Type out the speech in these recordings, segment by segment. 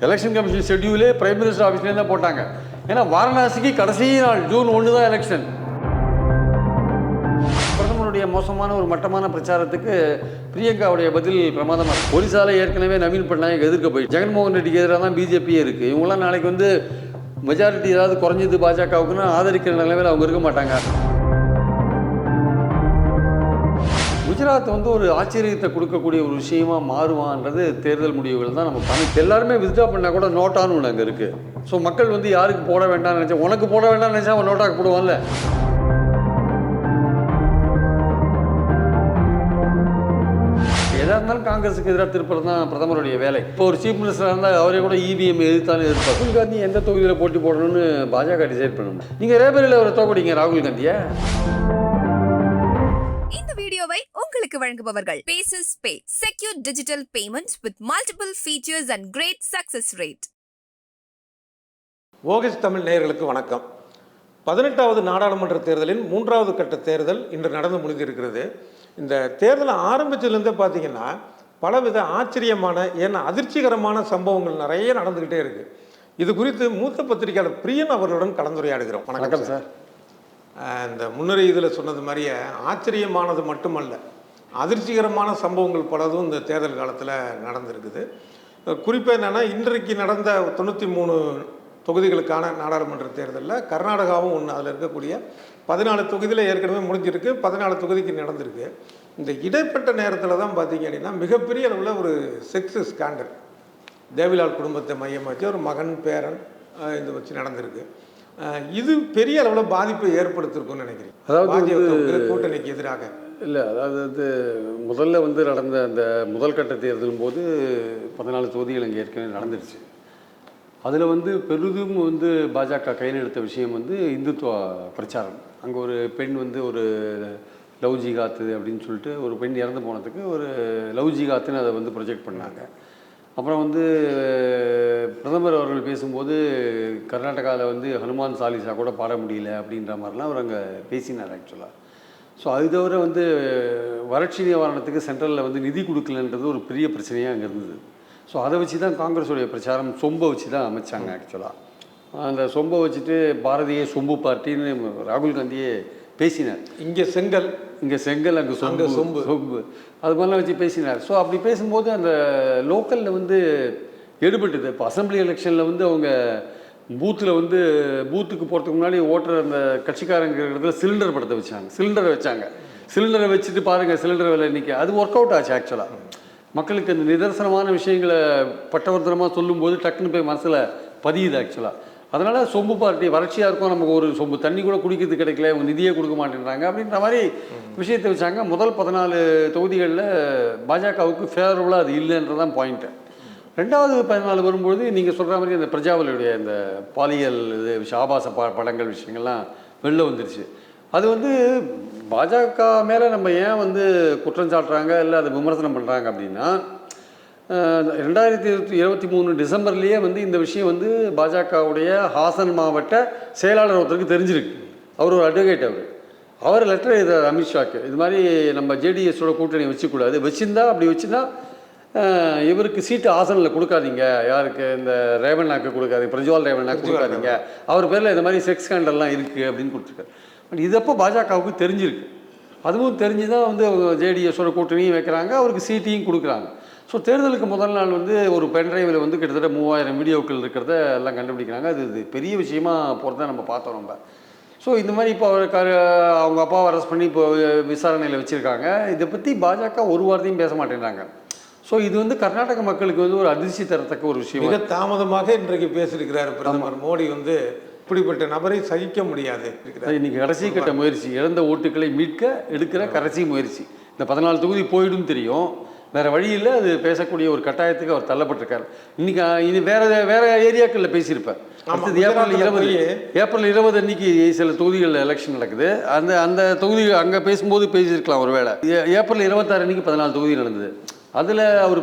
Election commission ஷெட்யூலே prime minister ஆஃபீஸ்லேயே தான் போட்டாங்க. ஏன்னா வாரணாசிக்கு கடைசி நாள் ஜூன் 1 தான் எலெக்ஷன். பிரதமருடைய மோசமான ஒரு மட்டமான பிரச்சாரத்துக்கு பிரியங்காவுடைய பதில் பிரமாதமாக. ஒரிசால ஏற்கனவே நவீன் பட்நாயக் எதிர்க்க போய் ஜெகன்மோகன் ரெட்டிக்கு எதிராக தான் பிஜேபியே இருக்குது. இவங்களாம் நாளைக்கு வந்து மெஜாரிட்டி ஏதாவது குறைஞ்சது பாஜகவுக்குன்னு ஆதரிக்கிற நிலைமையில் அவங்க இருக்க மாட்டாங்க. குஜராத் வந்து ஒரு ஆச்சரியத்தை கொடுக்கக்கூடிய ஒரு விஷயமா மாறுவான்றது தேர்தல் முடிவுகள் தான் நம்ம பண்ணி. எல்லாருமே வித்ட்ரா பண்ணால் கூட நோட்டான்னு ஒன்று அங்கே இருக்குது. ஸோ மக்கள் வந்து யாருக்கு போட வேண்டாம்னு நினச்சா, உனக்கு போட வேண்டாம்னு நினச்சா அவன் நோட்டாக்கு போடுவான்ல. எதாக இருந்தாலும் காங்கிரஸுக்கு எதிராக திருப்பது தான் பிரதமருடைய வேலை. இப்போ ஒரு சீஃப் மினிஸ்டராக இருந்தால் அவரே கூட இவிஎம் எதிர்த்தாலும் எதிர்ப்பார். ராகுல் காந்தி எந்த தொகுதியில் போட்டி போடணும்னு பாஜக டிசைட் பண்ணணும். நீங்கள் ரேபரியில் அவரை தோக்கடிங்க ராகுல் காந்தியை. இந்த வீடியோவை உங்களுக்கு வழங்குபவர்கள் Paces Pay, secure digital payments with multiple features and great success rate. ஓகேஸ் தமிழ் நேயர்களுக்கு வணக்கம். 18வது நாடாளுமன்ற தேர்தலின் 3வது கட்ட தேர்தல் இன்று நடந்து முடிந்திருக்கிறது. இந்த தேர்தலை ஆரம்பிச்சதுலேருந்தே பார்த்தீங்கன்னா பலவித ஆச்சரியமான ஏன்னா அதிர்ச்சிகரமான சம்பவங்கள் நிறைய நடந்துக்கிட்டே இருக்குது. இது குறித்து மூத்த பத்திரிகையாளர் பிரியன் அவர்களுடன் கலந்துரையாடுகிறோம். வணக்கம் சார். இந்த முன்னுரை இதில் சொன்னது மாதிரியே ஆச்சரியமானது மட்டுமல்ல, அதிர்ச்சிகரமான சம்பவங்கள் பலதும் இந்த தேர்தல் காலத்தில் நடந்திருக்குது. குறிப்பாக என்னென்னா, இன்றைக்கு நடந்த 93 தொகுதிகளுக்கான நாடாளுமன்ற தேர்தலில் கர்நாடகாவும் ஒன்று. அதில் இருக்கக்கூடிய 14 தொகுதியில் ஏற்கனவே முடிஞ்சிருக்கு, 14 தொகுதிக்கு நடந்திருக்கு. இந்த இடைப்பட்ட நேரத்தில் தான் பார்த்தீங்க அப்படின்னா மிகப்பெரிய அளவில் ஒரு செக்ஸ் ஸ்கேண்டல் தேவிலால் குடும்பத்தை மையமாற்றி ஒரு மகன் பேரன் இதை வச்சு நடந்திருக்கு. இது பெரிய அளவில் பாதிப்பை ஏற்படுத்திருக்குன்னு நினைக்கிறேன். அதாவது கூட்டணிக்கு எதிராக இல்லை, அதாவது வந்து முதல்ல வந்து நடந்த அந்த முதல் கட்ட தேர்தலும் போது 14 தொகுதிகள் இங்கே ஏற்கனவே நடந்துருச்சு. அதில் வந்து பெரிதும் வந்து பாஜக கையில் எடுத்த விஷயம் வந்து இந்துத்துவ பிரச்சாரம். அங்கே ஒரு பெண் வந்து ஒரு லவ் ஜிகாத்து அப்படின்னு சொல்லிட்டு ஒரு பெண் இறந்து போனதுக்கு ஒரு லவ் ஜிகாத்துன்னு அதை வந்து ப்ரொஜெக்ட் பண்ணாங்க. அப்புறம் வந்து பிரதமர் அவர்கள் பேசும்போது கர்நாடகாவில் வந்து ஹனுமான் சாலிசா கூட பாட முடியல அப்படின்ற மாதிரிலாம் அவர் அங்கே பேசினார் ஆக்சுவலாக. ஸோ அது தவிர வந்து வறட்சி நிவாரணத்துக்கு சென்ட்ரலில் வந்து நிதி கொடுக்கலன்றது ஒரு பெரிய பிரச்சனையாக அங்கே இருந்தது. ஸோ அதை வச்சு தான் காங்கிரஸுடைய பிரச்சாரம் சொம்பை வச்சு தான் அமைச்சாங்க ஆக்சுவலாக. அந்த சொம்பை வச்சுட்டு பாரதிய சொம்பு பார்ட்டின்னு ராகுல் காந்தியே பேசினார். இங்கே செங்கல், அங்கே சொம்பு அது மாதிரிலாம் வச்சு பேசினார். ஸோ அப்படி பேசும்போது அந்த லோக்கலில் வந்து எடுபட்டுது. இப்போ அசம்பிளி எலெக்ஷனில் வந்து அவங்க பூத்துக்கு போகிறதுக்கு முன்னாடி ஓட்டுற அந்த கட்சிக்காரங்க இடத்துல சிலிண்டர் படத்தை வச்சாங்க. சிலிண்டரை வச்சுட்டு பாருங்கள் சிலிண்டர் விலை இன்றைக்கி அது ஒர்க் அவுட் ஆச்சு ஆக்சுவலாக. மக்களுக்கு அந்த நிதர்சனமான விஷயங்களை பட்டவர்த்தனமாக சொல்லும்போது டக்குன்னு போய் மனசில் பதியுது ஆக்சுவலாக. அதனால் சொம்பு பார்ட்டி வறட்சியாக இருக்கும், நமக்கு ஒரு சொம்பு தண்ணி கூட குடிக்கிறது கிடைக்கல, அவங்க நிதியே கொடுக்க மாட்டேன்றாங்க அப்படின்ற மாதிரி விஷயத்தை வச்சாங்க. முதல் 14 தொகுதிகளில் பாஜகவுக்கு ஃபேவரபுளாக அது இல்லைன்றதான் பாயிண்ட்டு. 2வது 14 வரும்பொழுது நீங்கள் சொல்கிற மாதிரி அந்த பிரஜாவலியுடைய இந்த பாலியல் இது ஆபாச படங்கள் விஷயங்கள்லாம் வெளில வந்துருச்சு. அது வந்து பாஜக மேலே நம்ம ஏன் வந்து குற்றம் சாட்டுறாங்க இல்லை அதை விமர்சனம் பண்ணுறாங்க அப்படின்னா, 2023 டிசம்பர்லேயே வந்து இந்த விஷயம் வந்து பாஜகவுடைய ஹாசன் மாவட்ட செயலாளர் ஒருத்தருக்கு தெரிஞ்சிருக்கு. அவர் ஒரு அட்வொகேட். அவர் லெட்டர் எழுதுறார் அமித்ஷாக்கு, இது மாதிரி நம்ம ஜேடிஎஸோட கூட்டணி வச்சுக்கூடாது, வச்சுருந்தா இவருக்கு சீட்டு ஹாசனில் கொடுக்காதீங்க, யாருக்கு இந்த ரேவண்ணாக்கு கொடுக்காதீங்க, பிரஜ்வால் ரேவண்ணாக்கு கொடுக்காதீங்க, அவர் பேரில் இந்த மாதிரி செக்ஸ் ஸ்கேண்டல்லாம் இருக்குது அப்படின்னு கொடுத்துருக்காரு. பட் இதப்போ பாஜகவுக்கு தெரிஞ்சிருக்கு. அதுவும் தெரிஞ்சு தான் வந்து ஜேடிஎஸோட கூட்டணியும் வைக்கிறாங்க, அவருக்கு சீட்டையும் கொடுக்குறாங்க. ஸோ தேர்தலுக்கு முதல் நாள் வந்து ஒரு பென்ட்ரைவில் வந்து கிட்டத்தட்ட 3000 வீடியோக்கள் இருக்கிறத எல்லாம் கண்டுபிடிக்கிறாங்க. அது பெரிய விஷயமா போகிறத நம்ம பார்த்தோம் நம்ம. ஸோ இந்த மாதிரி இப்போ அவங்க அப்பாவை அரெஸ்ட் பண்ணி இப்போ விசாரணையில் வச்சுருக்காங்க. இதை பற்றி பாஜக ஒரு வார்த்தையும் பேச மாட்டேங்கிறாங்க. ஸோ இது வந்து கர்நாடக மக்களுக்கு வந்து ஒரு அதிர்ச்சி தரத்தக்க ஒரு விஷயம். மிக தாமதமாக இன்றைக்கு பேசியிருக்கிறார் பிரதமர் மோடி. வந்து இப்படிப்பட்ட நபரை சகிக்க முடியாது. இன்னைக்கு கடைசி கட்ட முயற்சி, இழந்த ஓட்டுக்களை மீட்க எடுக்கிற கடைசி முயற்சி. இந்த 14 தொகுதி போயிடும் தெரியும், வேறு வழியில் அது பேசக்கூடிய ஒரு கட்டாயத்துக்கு அவர் தள்ளப்பட்டிருக்கார். இனி வேற ஏரியாக்களில் பேசியிருப்பார். அடுத்தது ஏப்ரல் 20 அன்னைக்கு சில தொகுதிகளில் எலெக்ஷன் நடக்குது. அந்த தொகுதி அங்கே பேசும்போது பேசியிருக்கலாம் ஒரு வேளை. ஏப்ரல் 26 அன்னைக்கு 14 தொகுதி நடந்தது. அதில் அவர்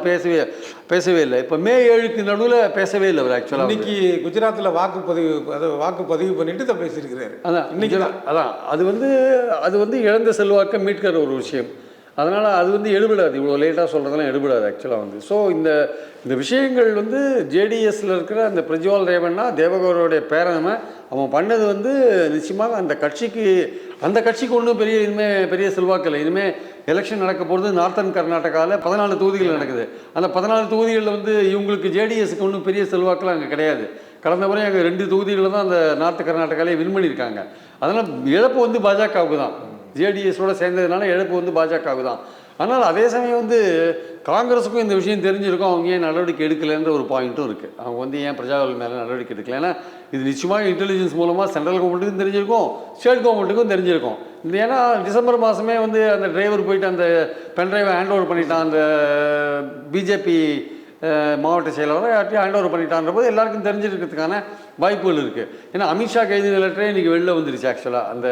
பேசவே இல்லை. இப்போ மே 7க்கு நடுவில் பேசவே இல்லை அவர் ஆக்சுவலாக. இன்னைக்கு குஜராத்தில் வாக்குப்பதிவு பண்ணிட்டு தான் பேசியிருக்கிறாரு. அதான் இன்னைக்கு தான். அது வந்து இழந்த செல்வாக்கை மீட்கிற ஒரு விஷயம். அதனால் அது வந்து எடுபடாது, இவ்வளோ லேட்டாக சொல்கிறதெல்லாம் எடுபடாது ஆக்சுவலாக வந்து. ஸோ இந்த விஷயங்கள் வந்து ஜேடிஎஸ்ல இருக்கிற அந்த பிரஜ்வால் ரேவண்ணா தேவகௌடாவுடைய பேரனை அவன் பண்ணது வந்து நிச்சயமாக அந்த கட்சிக்கு ஒன்றும் இனிமேல் பெரிய செல்வாக்கு இல்லை. இனிமேல் எலெக்ஷன் நடக்க போகிறது நார்த்தன் கர்நாடகாவில் 14 தொகுதிகள் நடக்குது. அந்த 14 தொகுதிகளில் வந்து இவங்களுக்கு ஜேடிஎஸ்க்கு ஒன்றும் பெரிய செல்வாக்கெலாம் அங்கே கிடையாது. கடந்த முறை அங்கே 2 தொகுதிகளில் தான் அந்த நார்த் கர்நாடகாலே வின் பண்ணியிருக்காங்க. அதனால் இழப்பு வந்து பாஜகவுக்கு தான், ஜேடிஎஸோட சேர்ந்ததுனால இழப்பு வந்து பாஜகவுக்கு தான். ஆனால் அதே சமயம் வந்து காங்கிரஸுக்கும் இந்த விஷயம் தெரிஞ்சிருக்கும், அவங்க ஏன் நடவடிக்கை எடுக்கலைன்ற ஒரு பாயிண்ட்டும் இருக்குது. அவங்க வந்து ஏன் பிரஜாவல் மேலே நடவடிக்கை எடுக்கலை, ஏன்னா இது நிச்சயமாக இன்டெலிஜென்ஸ் மூலமாக சென்ட்ரல் கவர்மெண்ட்டுக்கும் தெரிஞ்சிருக்கும், ஸ்டேட் கவர்மெண்ட்டுக்கும் தெரிஞ்சிருக்கும். இந்த ஏன்னா டிசம்பர் மாதமே வந்து அந்த டிரைவர் போயிட்டு அந்த பென்ட்ரைவை ஹேண்ட் ஓவர் பண்ணிட்டான், அந்த பிஜேபி மாவட்ட செயலாளரை யார்ட்டையும் ஹேண்ட் ஓவர் பண்ணிட்டான்ற போது எல்லாருக்கும் தெரிஞ்சிருக்கிறதுக்கான வாய்ப்புகள் இருக்குது. ஏன்னா அமித்ஷா கைது லெட்டரே இன்றைக்கி வெளில வந்துருச்சு. ஆக்சுவலாக அந்த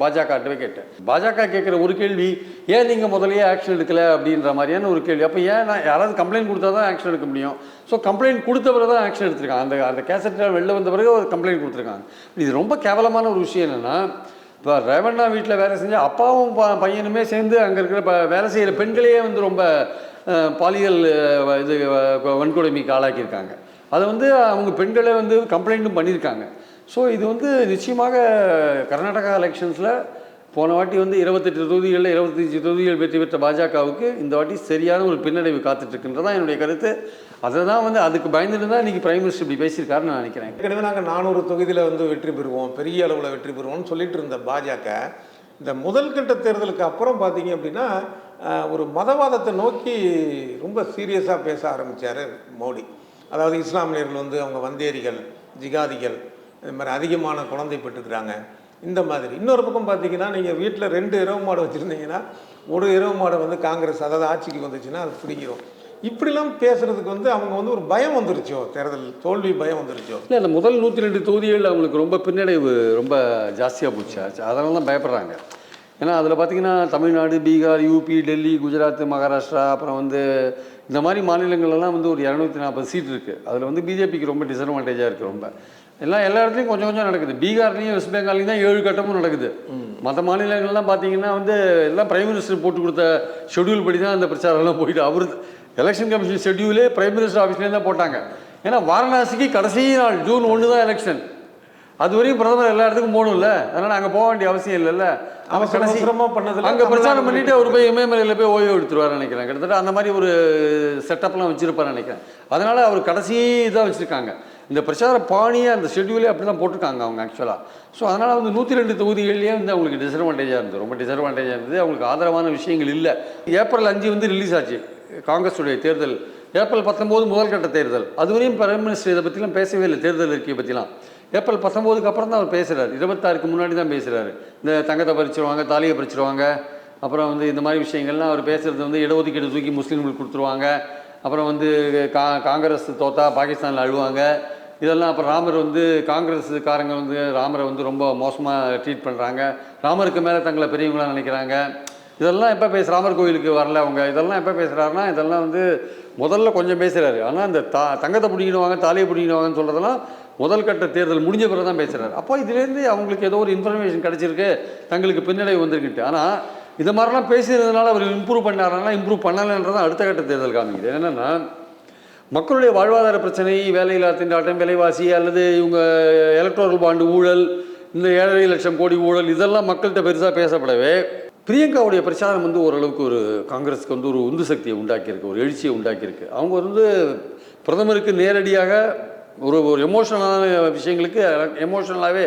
பாஜக அட்வொகேட் கேட்குற ஒரு கேள்வி, ஏன் நீங்கள் முதலையே ஆக்ஷன் எடுக்கலை அப்படின்ற மாதிரியான ஒரு கேள்வி. அப்போ ஏன் யாராவது கம்ப்ளைண்ட் கொடுத்தா தான் ஆக்ஷன் எடுக்க முடியும். ஸோ கம்ப்ளைண்ட் கொடுத்த பிறகு தான் ஆக்ஷன் எடுத்திருக்காங்க. அந்த கேசட்டில் வெளில வந்த பிறகு ஒரு கம்ப்ளைண்ட் கொடுத்துருக்காங்க. இது ரொம்ப கேவலமான ஒரு விஷயம். என்னென்னா இப்போ ரேவண்ணா வீட்டில் வேலை செஞ்சு அப்பாவும் பையனுமே சேர்ந்து அங்கே இருக்கிற வேலை செய்கிற பெண்களையே வந்து ரொம்ப பாலியல் வன்கொடுமைக்கு ஆளாக்கியிருக்காங்க. அதை வந்து அவங்க பெண்களே வந்து கம்ப்ளைண்ட்டும் பண்ணியிருக்காங்க. ஸோ இது வந்து நிச்சயமாக கர்நாடகா எலெக்ஷன்ஸில் போன வாட்டி வந்து 28 தொகுதிகளில் 25 தொகுதிகள் வெற்றி பெற்ற பாஜகவுக்கு இந்த வாட்டி சரியான ஒரு பின்னடைவு காத்துட்ருக்குன்றதான் என்னுடைய கருத்து. அதை தான் வந்து அதுக்கு பயந்துட்டு தான் இன்றைக்கி பிரைம் மினிஸ்டர் இப்படி பேசியிருக்காருன்னு நான் நினைக்கிறேன். ஏற்கனவே நாங்கள் 400 தொகுதியில் வந்து வெற்றி பெறுவோம், பெரிய அளவில் வெற்றி பெறுவோம்னு சொல்லிட்டு இருந்த பாஜக இந்த முதல் கட்ட தேர்தலுக்கு அப்புறம் பார்த்தீங்க அப்படின்னா ஒரு மதவாதத்தை நோக்கி ரொம்ப சீரியஸாக பேச ஆரம்பித்தார் மோடி. அதாவது இஸ்லாமியர்கள் வந்து அவங்க வந்தேரிகள், ஜிகாதிகள், இது மாதிரி அதிகமான குழந்தை பெற்றுக்கிறாங்க. இந்த மாதிரி இன்னொரு பக்கம் பார்த்தீங்கன்னா நீங்கள் வீட்டில் 2 இரவு மாடு வச்சுருந்தீங்கன்னா ஒரு இரவு மாடை வந்து காங்கிரஸ் அதாவது ஆட்சிக்கு வந்துச்சுன்னா அது பிடிக்கிறோம். இப்படிலாம் பேசுகிறதுக்கு வந்து அவங்க வந்து ஒரு பயம் வந்துருச்சோ, தேர்தல் தோல்வி பயம் வந்துருச்சோ. இல்லை, அந்த முதல் 102 தொகுதிகளில் அவங்களுக்கு ரொம்ப பின்னடைவு ரொம்ப ஜாஸ்தியாக போச்சு. அதனால தான் பயப்படுறாங்க. ஏன்னா அதில் பார்த்திங்கன்னா தமிழ்நாடு, பீகார், யூபி, டெல்லி, குஜராத், மகாராஷ்டிரா, அப்புறம் வந்து இந்த மாதிரி மாநிலங்கள்லாம் வந்து ஒரு 240 சீட் இருக்குது. அதில் வந்து பிஜேபிக்கு ரொம்ப டிஸ்அட்வான்டேஜாக இருக்குது. ரொம்ப எல்லா இடத்துலையும் கொஞ்சம் கொஞ்சம் நடக்குது. பீகார்லேயும் வெஸ்ட் பெங்கால்லையும் தான் 7 கட்டமும் நடக்குது. மற்ற மாநிலங்கள்லாம் பார்த்திங்கன்னா வந்து எல்லாம் பிரைம் மினிஸ்டர் போட்டு கொடுத்த ஷெட்யூல் படி தான் அந்த பிரச்சாரம்லாம் போயிட்டு அவர் எலெக்ஷன் கமிஷன் ஷெட்யூலே பிரைம் மினிஸ்டர் ஆஃபீஸ்லேயே தான் போட்டாங்க. ஏன்னா வாரணாசிக்கு கடைசி நாள் ஜூன் 1 தான் எலெக்ஷன். அது வரையும் பிரதமர் எல்லா இடத்துக்கும் போகணும்ல, அதனால் அங்கே போக வேண்டிய அவசியம் இல்லைல்ல. அவன் கடைசி பண்ணதில்லை, அங்கே பிரச்சாரம் பண்ணிவிட்டு அவர் போய் இமயமலையில் போய் ஓய்வு எடுத்துருவார் நினைக்கிறேன். கிட்டத்தட்ட அந்த மாதிரி ஒரு செட்டப்லாம் வச்சுருப்பார் நினைக்கிறேன். அதனால் அவர் கடைசி இதாக வச்சுருக்காங்க. இந்த பிரச்சார பாணியை அந்த ஷெட்யூலே அப்படி தான் போட்டிருக்காங்க அவங்க ஆக்சுவலாக. ஸோ அதனால் வந்து 102 தொகுதிகள்லேயே வந்து அவங்களுக்கு டிஸ்அட்வான்டேஜாக இருந்தது, ரொம்ப டிஸ்அட்வான்டேஜாக இருந்தது. அவங்களுக்கு ஆதரவான விஷயங்கள் இல்லை. ஏப்ரல் 5 வந்து ரிலீஸ் ஆச்சு காங்கிரஸுடைய தேர்தல். ஏப்ரல் 19 முதல் கட்ட தேர்தல். அதுவரையும் பிரைம் மினிஸ்டர் இதை பற்றிலாம் பேசவே இல்லை, தேர்தல் அறிக்கையை பற்றிலாம். ஏப்ரல் 19க்கு அப்புறம் தான் அவர் பேசுகிறார். 26க்கு முன்னாடி தான் பேசுகிறாரு. இந்த தங்கத்தை பறிச்சிருவாங்க, தாலியை பறிச்சிருவாங்க, அப்புறம் வந்து இந்த மாதிரி விஷயங்கள்லாம் அவர் பேசுகிறது வந்து இடஒதுக்கீடு தூக்கி முஸ்லீம்களுக்கு கொடுத்துருவாங்க, அப்புறம் வந்து காங்கிரஸ் தோத்தா பாகிஸ்தானில் அழுவாங்க, இதெல்லாம். அப்புறம் ராமர் வந்து காங்கிரஸுக்காரங்க வந்து ராமரை வந்து ரொம்ப மோசமாக ட்ரீட் பண்ணுறாங்க, ராமருக்கு மேலே தங்களை பெரியவங்களாக நினைக்கிறாங்க. இதெல்லாம் எப்போ ராமர் கோயிலுக்கு வரல அவங்க, இதெல்லாம் எப்போ பேசுகிறாருன்னா இதெல்லாம் வந்து முதல்ல கொஞ்சம் பேசுகிறாரு. ஆனால் இந்த தங்கத்தை பிடிக்கிடுவாங்க, தாலியை பிடிக்கிடுவாங்கன்னு சொல்கிறதெல்லாம் முதல் கட்ட தேர்தல் முடிஞ்ச பிறகு தான் பேசுகிறாரு. அப்போ இதுலேருந்து அவங்களுக்கு ஏதோ ஒரு இன்ஃபர்மேஷன் கிடச்சிருக்கு, தங்களுக்கு பின்னடைவு வந்திருக்குன்ட்டு. ஆனால் இது மாதிரிலாம் பேசினதுனால அவர் இம்ப்ரூவ் பண்ணாருன்னா இம்ப்ரூவ் பண்ணலைன்றதான் அடுத்த கட்ட தேர்தல் காமிக்குது. என்னென்னா மக்களுடைய வாழ்வாதார பிரச்சனை, வேலையில்லா திண்டாட்டம், விலைவாசி, அல்லது இவங்க எலக்ட்ரல் பாண்டு ஊழல், இந்த 7.5 லட்சம் கோடி ஊழல், இதெல்லாம் மக்கள்கிட்ட பெருசாக பேசப்படவே பிரியங்காவுடைய பிரச்சாரம் வந்து ஓரளவுக்கு ஒரு காங்கிரஸுக்கு வந்து ஒரு உந்து சக்தியை உண்டாக்கியிருக்கு, ஒரு எழுச்சியை உண்டாக்கியிருக்கு. அவங்க வந்து பிரதமருக்கு நேரடியாக ஒரு எமோஷனலான விஷயங்களுக்கு எமோஷனலாகவே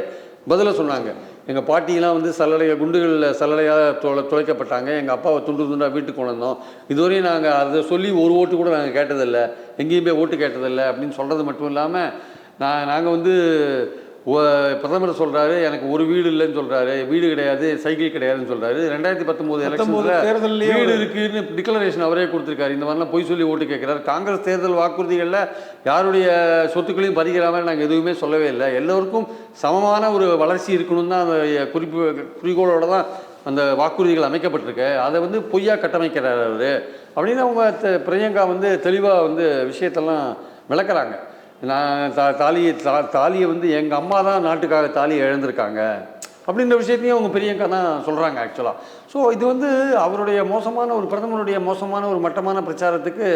பதிலாக சொன்னாங்க. எங்கள் பாட்டியெலாம் வந்து குண்டுகளில் சல்லடையாக துளைக்கப்பட்டாங்க, எங்கள் அப்பாவை துண்டு துண்டாக வீட்டுக்கு கொண்டு வந்தோம், இதுவரையும் நாங்கள் அதை சொல்லி ஒரு ஓட்டு கூட நாங்கள் கேட்டதில்லை, எங்கேயும் போய் ஓட்டு கேட்டதில்லை அப்படின்னு சொல்கிறது மட்டும் இல்லாமல் நாங்கள் வந்து பிரதமர் சொல்கிறாரு எனக்கு ஒரு வீடு இல்லைன்னு சொல்கிறாரு, வீடு கிடையாது, சைக்கிள் கிடையாதுன்னு சொல்கிறாரு. 2019 எலெக்ஷனில் வீடு இருக்குன்னு டிக்ளரேஷன் அவரே கொடுத்துருக்காரு. இந்த மாதிரிலாம் பொய் சொல்லி ஓட்டு கேட்குறாரு. காங்கிரஸ் தேர்தல் வாக்குறுதிகளில் யாருடைய சொத்துக்களையும் பறிக்கிற மாதிரி நாங்கள் எதுவுமே சொல்லவே இல்லை, எல்லோருக்கும் சமமான ஒரு வளர்ச்சி இருக்கணும் தான் அந்த குறிக்கோளோட தான் அந்த வாக்குறுதிகள் அமைக்கப்பட்டிருக்கு, அதை வந்து பொய்யா கட்டமைக்கிறார் அவர் அப்படின்னு அவங்க பிரியங்கா வந்து தெளிவாக வந்து விஷயத்தெல்லாம் விளக்குறாங்க. நான் தாலியை வந்து எங்கள் அம்மா தான் நாட்டுக்காக தாலியை இழந்திருக்காங்க, அப்படின்ற விஷயத்தையும் அவங்க பிரியங்கா தான் சொல்கிறாங்க ஆக்சுவலாக. ஸோ இது வந்து அவருடைய மோசமான ஒரு பிரதமருடைய மோசமான ஒரு மட்டமான பிரச்சாரத்துக்கு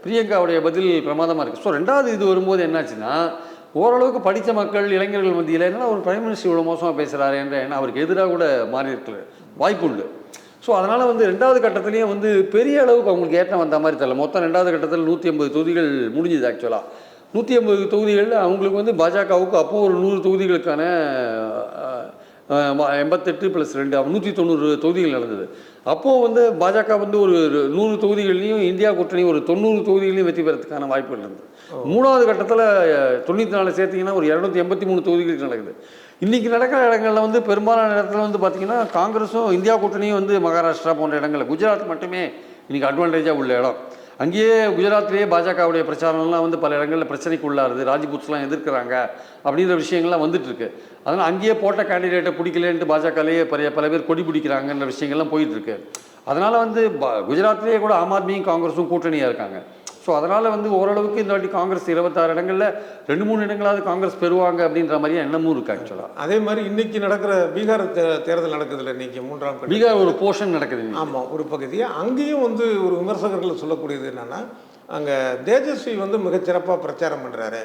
பிரியங்காவுடைய பதில் பிரமாதமாக இருக்குது. ஸோ ரெண்டாவது இது வரும்போது என்னாச்சுன்னா, ஓரளவுக்கு படித்த மக்கள் இளைஞர்கள் மத்தியில் என்னன்னா ஒரு பிரைம் மினிஸ்டர் இவ்வளோ மோசமாக பேசுகிறாரு என்ற எண்ணம் அவருக்கு எதிராக கூட மாறி இருக்கிற வாய்ப்பு உண்டு. ஸோ அதனால் வந்து ரெண்டாவது கட்டத்துலேயும் வந்து பெரிய அளவுக்கு அவங்களுக்கு ஏற்றம் வந்த மாதிரி தெரியல. மொத்தம் ரெண்டாவது கட்டத்தில் 180 தொகுதிகள் முடிஞ்சுது ஆக்சுவலாக. 180 தொகுதிகளில் அவங்களுக்கு வந்து பாஜகவுக்கு அப்போது ஒரு 100 தொகுதிகளுக்கான 88 + 2 190 தொகுதிகள் நடந்தது. அப்போது வந்து பாஜக வந்து ஒரு 100 தொகுதிகள்லையும் இந்தியா கூட்டணி ஒரு 90 தொகுதிகளையும் வெற்றி பெறத்துக்கான வாய்ப்புகள் இருந்தது. மூணாவது கட்டத்தில் 94 சேர்த்திங்கன்னா ஒரு 283 தொகுதிகளுக்கு நடக்குது. இன்றைக்கி நடக்கிற இடங்களில் வந்து பெரும்பாலான இடத்துல வந்து பார்த்திங்கன்னா காங்கிரஸும் இந்தியா கூட்டணியும் வந்து மகாராஷ்டிரா போன்ற இடங்களில், குஜராத் மட்டுமே இன்றைக்கி அட்வான்டேஜாக உள்ள இடம். அங்கேயே குஜராத்லேயே பாஜகவுடைய பிரச்சாரம்லாம் வந்து பல இடங்களில் பிரச்சனைக்கு உள்ளாருது, ராஜ்புத்ஸ்லாம் எதிர்க்கிறாங்க அப்படின்ற விஷயங்கள்லாம் வந்துட்டுருக்கு. அதனால் அங்கேயே போட்ட கேண்டிடேட்டை பிடிக்கலேன்ட்டு பாஜகலேயே பல பேர் கொடி பிடிக்கிறாங்கன்ற விஷயங்கள்லாம் போயிட்டுருக்கு. அதனால் வந்து குஜராத்லேயே கூட ஆம் ஆத்மியும் காங்கிரஸும் கூட்டணியாக இருக்காங்க. ஸோ அதனால் வந்து ஓரளவுக்கு இந்த வாட்டி காங்கிரஸ் 26 இடங்களில் 2-3 இடங்களாவது காங்கிரஸ் பெறுவாங்க அப்படின்ற மாதிரியே எண்ணமும் இருக்குது ஆக்சுவலாக. அதே மாதிரி இன்றைக்கி நடக்கிற பீகார் தேர்தல் நடக்குதுல்ல, இன்றைக்கி 3ஆம் கட்டம் பீகார் ஒரு போர்ஷன் நடக்குது. ஆமாம், ஒரு பகுதி. அங்கேயும் வந்து ஒரு விமர்சகர்கள் சொல்லக்கூடியது என்னென்னா, அங்கே தேஜஸ்வி வந்து மிகச்சிறப்பாக பிரச்சாரம் பண்ணுறாரு.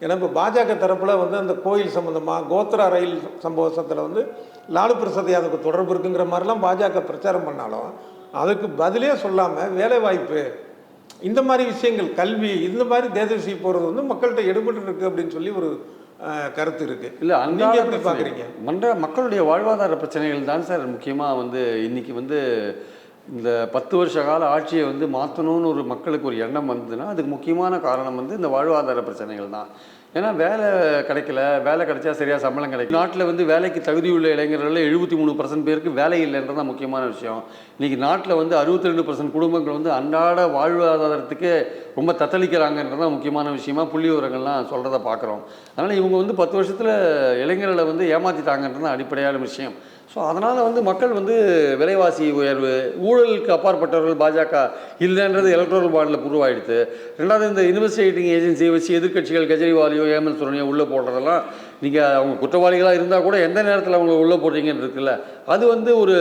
ஏன்னா இப்போ பாஜக தரப்பில் வந்து அந்த கோயில் சம்மந்தமாக கோத்ரா ரயில் சம்பவத்தில் வந்து லாலு பிரசாத் யாதவுக்கு தொடர்பு இருக்குங்கிற மாதிரிலாம் பாஜக பிரச்சாரம் பண்ணாலும் அதுக்கு பதிலே சொல்லாமல் வேலைவாய்ப்பு இந்த மாதிரி விஷயங்கள், கல்வி, இந்த மாதிரி தேஜஸ்வி போகிறது வந்து மக்கள்கிட்ட எடுபட்டு இருக்குது அப்படின்னு சொல்லி ஒரு கருத்து இருக்குது. இல்லை, அங்கே எப்படி பார்க்குறீங்க? மக்களுடைய வாழ்வாதார பிரச்சனைகள் தான் சார் முக்கியமாக வந்து இன்றைக்கி வந்து இந்த 10 வருஷ கால ஆட்சியை வந்து மாற்றணும்னு ஒரு மக்களுக்கு ஒரு எண்ணம் வந்ததுன்னா அதுக்கு முக்கியமான காரணம் வந்து இந்த வாழ்வாதார பிரச்சனைகள் தான். ஏன்னா வேலை கிடைக்கல, வேலை கிடைச்சா சரியாக சம்பளம் கிடைக்கும். நாட்டில் வந்து வேலைக்கு தகுதியுள்ள இளைஞர்களில் 73% பேருக்கு வேலை இல்லைன்றது தான் முக்கியமான விஷயம். இன்றைக்கி நாட்டில் வந்து 62% குடும்பங்கள் வந்து அன்றாட வாழ்வாதாரத்துக்கு ரொம்ப தத்தளிக்கிறாங்கன்றது தான் முக்கியமான விஷயமா புள்ளி விவரங்கள்லாம் சொல்கிறத பார்க்குறோம். அதனால் இவங்க வந்து 10 வருஷத்தில் இளைஞர்களை வந்து ஏமாற்றிட்டாங்கன்றது தான் அடிப்படையான விஷயம். ஸோ அதனால் வந்து மக்கள் வந்து விலைவாசி உயர்வு, ஊழலுக்கு அப்பாற்பட்டவர்கள் பாஜக இல்லைன்றது எலக்ட்ரல் பாண்டில் உருவாயிடுது. ரெண்டாவது இந்த இன்வெஸ்டிகேட்டிங் ஏஜென்சியை வச்சு எதிர்க்கட்சிகள் கெஜ்ரிவாலையோ ஹேமந்த் சோரனையோ உள்ளே போடுறதெல்லாம், நீங்கள் அவங்க குற்றவாளிகளாக இருந்தால் கூட எந்த நேரத்தில் அவங்க உள்ளே போடுறீங்கன்னு இருக்குல்ல, அது வந்து ஒரு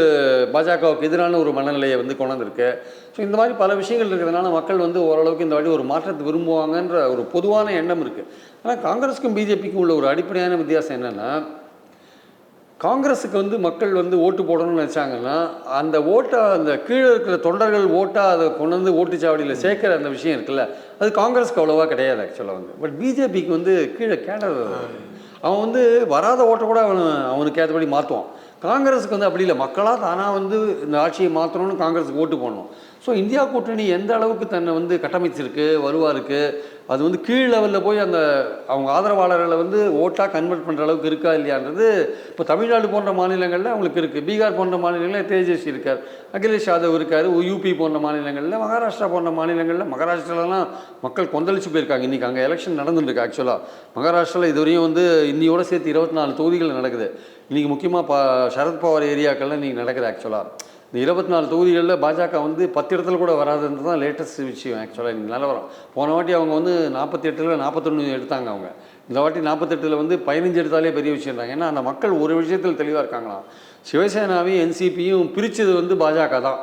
பாஜகவுக்கு எதிரான ஒரு மனநிலையை வந்து கொண்டிருக்கு. ஸோ இந்த மாதிரி பல விஷயங்கள் இருக்கிறதுனால மக்கள் வந்து ஓரளவுக்கு இந்த வாட்டி ஒரு மாற்றத்தை விரும்புவாங்கன்ற ஒரு பொதுவான எண்ணம் இருக்குது. ஆனால் காங்கிரஸுக்கும் பிஜேபிக்கும் உள்ள ஒரு அடிப்படையான வித்தியாசம் என்னென்னா, காங்கிரஸுக்கு வந்து மக்கள் வந்து ஓட்டு போடணும்னு நினச்சாங்கன்னா அந்த ஓட்டை அந்த கீழே இருக்கிற தொண்டர்கள் ஓட்டாக அதை கொண்டு வந்து ஓட்டுச்சாவடியில் சேர்க்குற அந்த விஷயம் இருக்குல்ல, அது காங்கிரஸுக்கு அவ்வளோவா கிடையாது ஆக்சுவலாக வந்து. பட் பிஜேபிக்கு வந்து கீழே கேடர், அவன் வந்து வராத ஓட்டை கூட அவனுக்கு ஏற்றபடி மாற்றுவான். காங்கிரஸுக்கு வந்து அப்படி இல்லை, மக்களாக தானாக வந்து இந்த ஆட்சியை மாற்றணும்னு காங்கிரஸுக்கு ஓட்டு போடணும். ஸோ இந்தியா கூட்டணி எந்த அளவுக்கு தன்னை வந்து கட்டமைச்சிருக்கு, வலுவாருக்கு, அது வந்து கீழ் லெவலில் போய் அந்த அவங்க ஆதரவாளர்களை வந்து ஓட்டாக கன்வெர்ட் பண்ணுற அளவுக்கு இருக்கா இல்லையான்றது இப்போ தமிழ்நாடு போன்ற மாநிலங்களில் அவங்களுக்கு இருக்குது. பீகார் போன்ற மாநிலங்களில் தேஜஸ்வி இருக்கார், அகிலேஷ் யாதவ் இருக்கார். யூபி போன்ற மாநிலங்களில், மகாராஷ்டிரா போன்ற மாநிலங்களில், மகாராஷ்டிராலாம் மக்கள் கொந்தளிச்சு போயிருக்காங்க. இன்றைக்கி அங்கே எலெக்ஷன் நடந்துருக்கு ஆக்சுவலாக. மகாராஷ்டிராவில் இதுவரையும் வந்து இன்னியோட சேர்த்து 24 தொகுதிகள் நடக்குது. இன்றைக்கி முக்கியமாக சரத்பவார் ஏரியாக்கள்லாம் இன்றைக்கி நடக்குது ஆக்சுவலாக. இந்த 24 தொகுதிகளில் பாஜக வந்து 10 இடத்துல கூட வராதுன்றது தான் லேட்டஸ்ட் விஷயம் ஆக்சுவலாக. இன்றைக்கி நிலவரம். போன வாட்டி அவங்க வந்து 48ல் 41 எடுத்தாங்க அவங்க. இந்த வாட்டி 48ல் வந்து 15 எடுத்தாலே பெரிய விஷயம்தாங்க. ஏன்னா அந்த மக்கள் ஒரு விஷயத்தில் தெளிவாக இருக்காங்களாம், சிவசேனாவையும் என்சிபியும் பிரித்தது வந்து பாஜக தான்,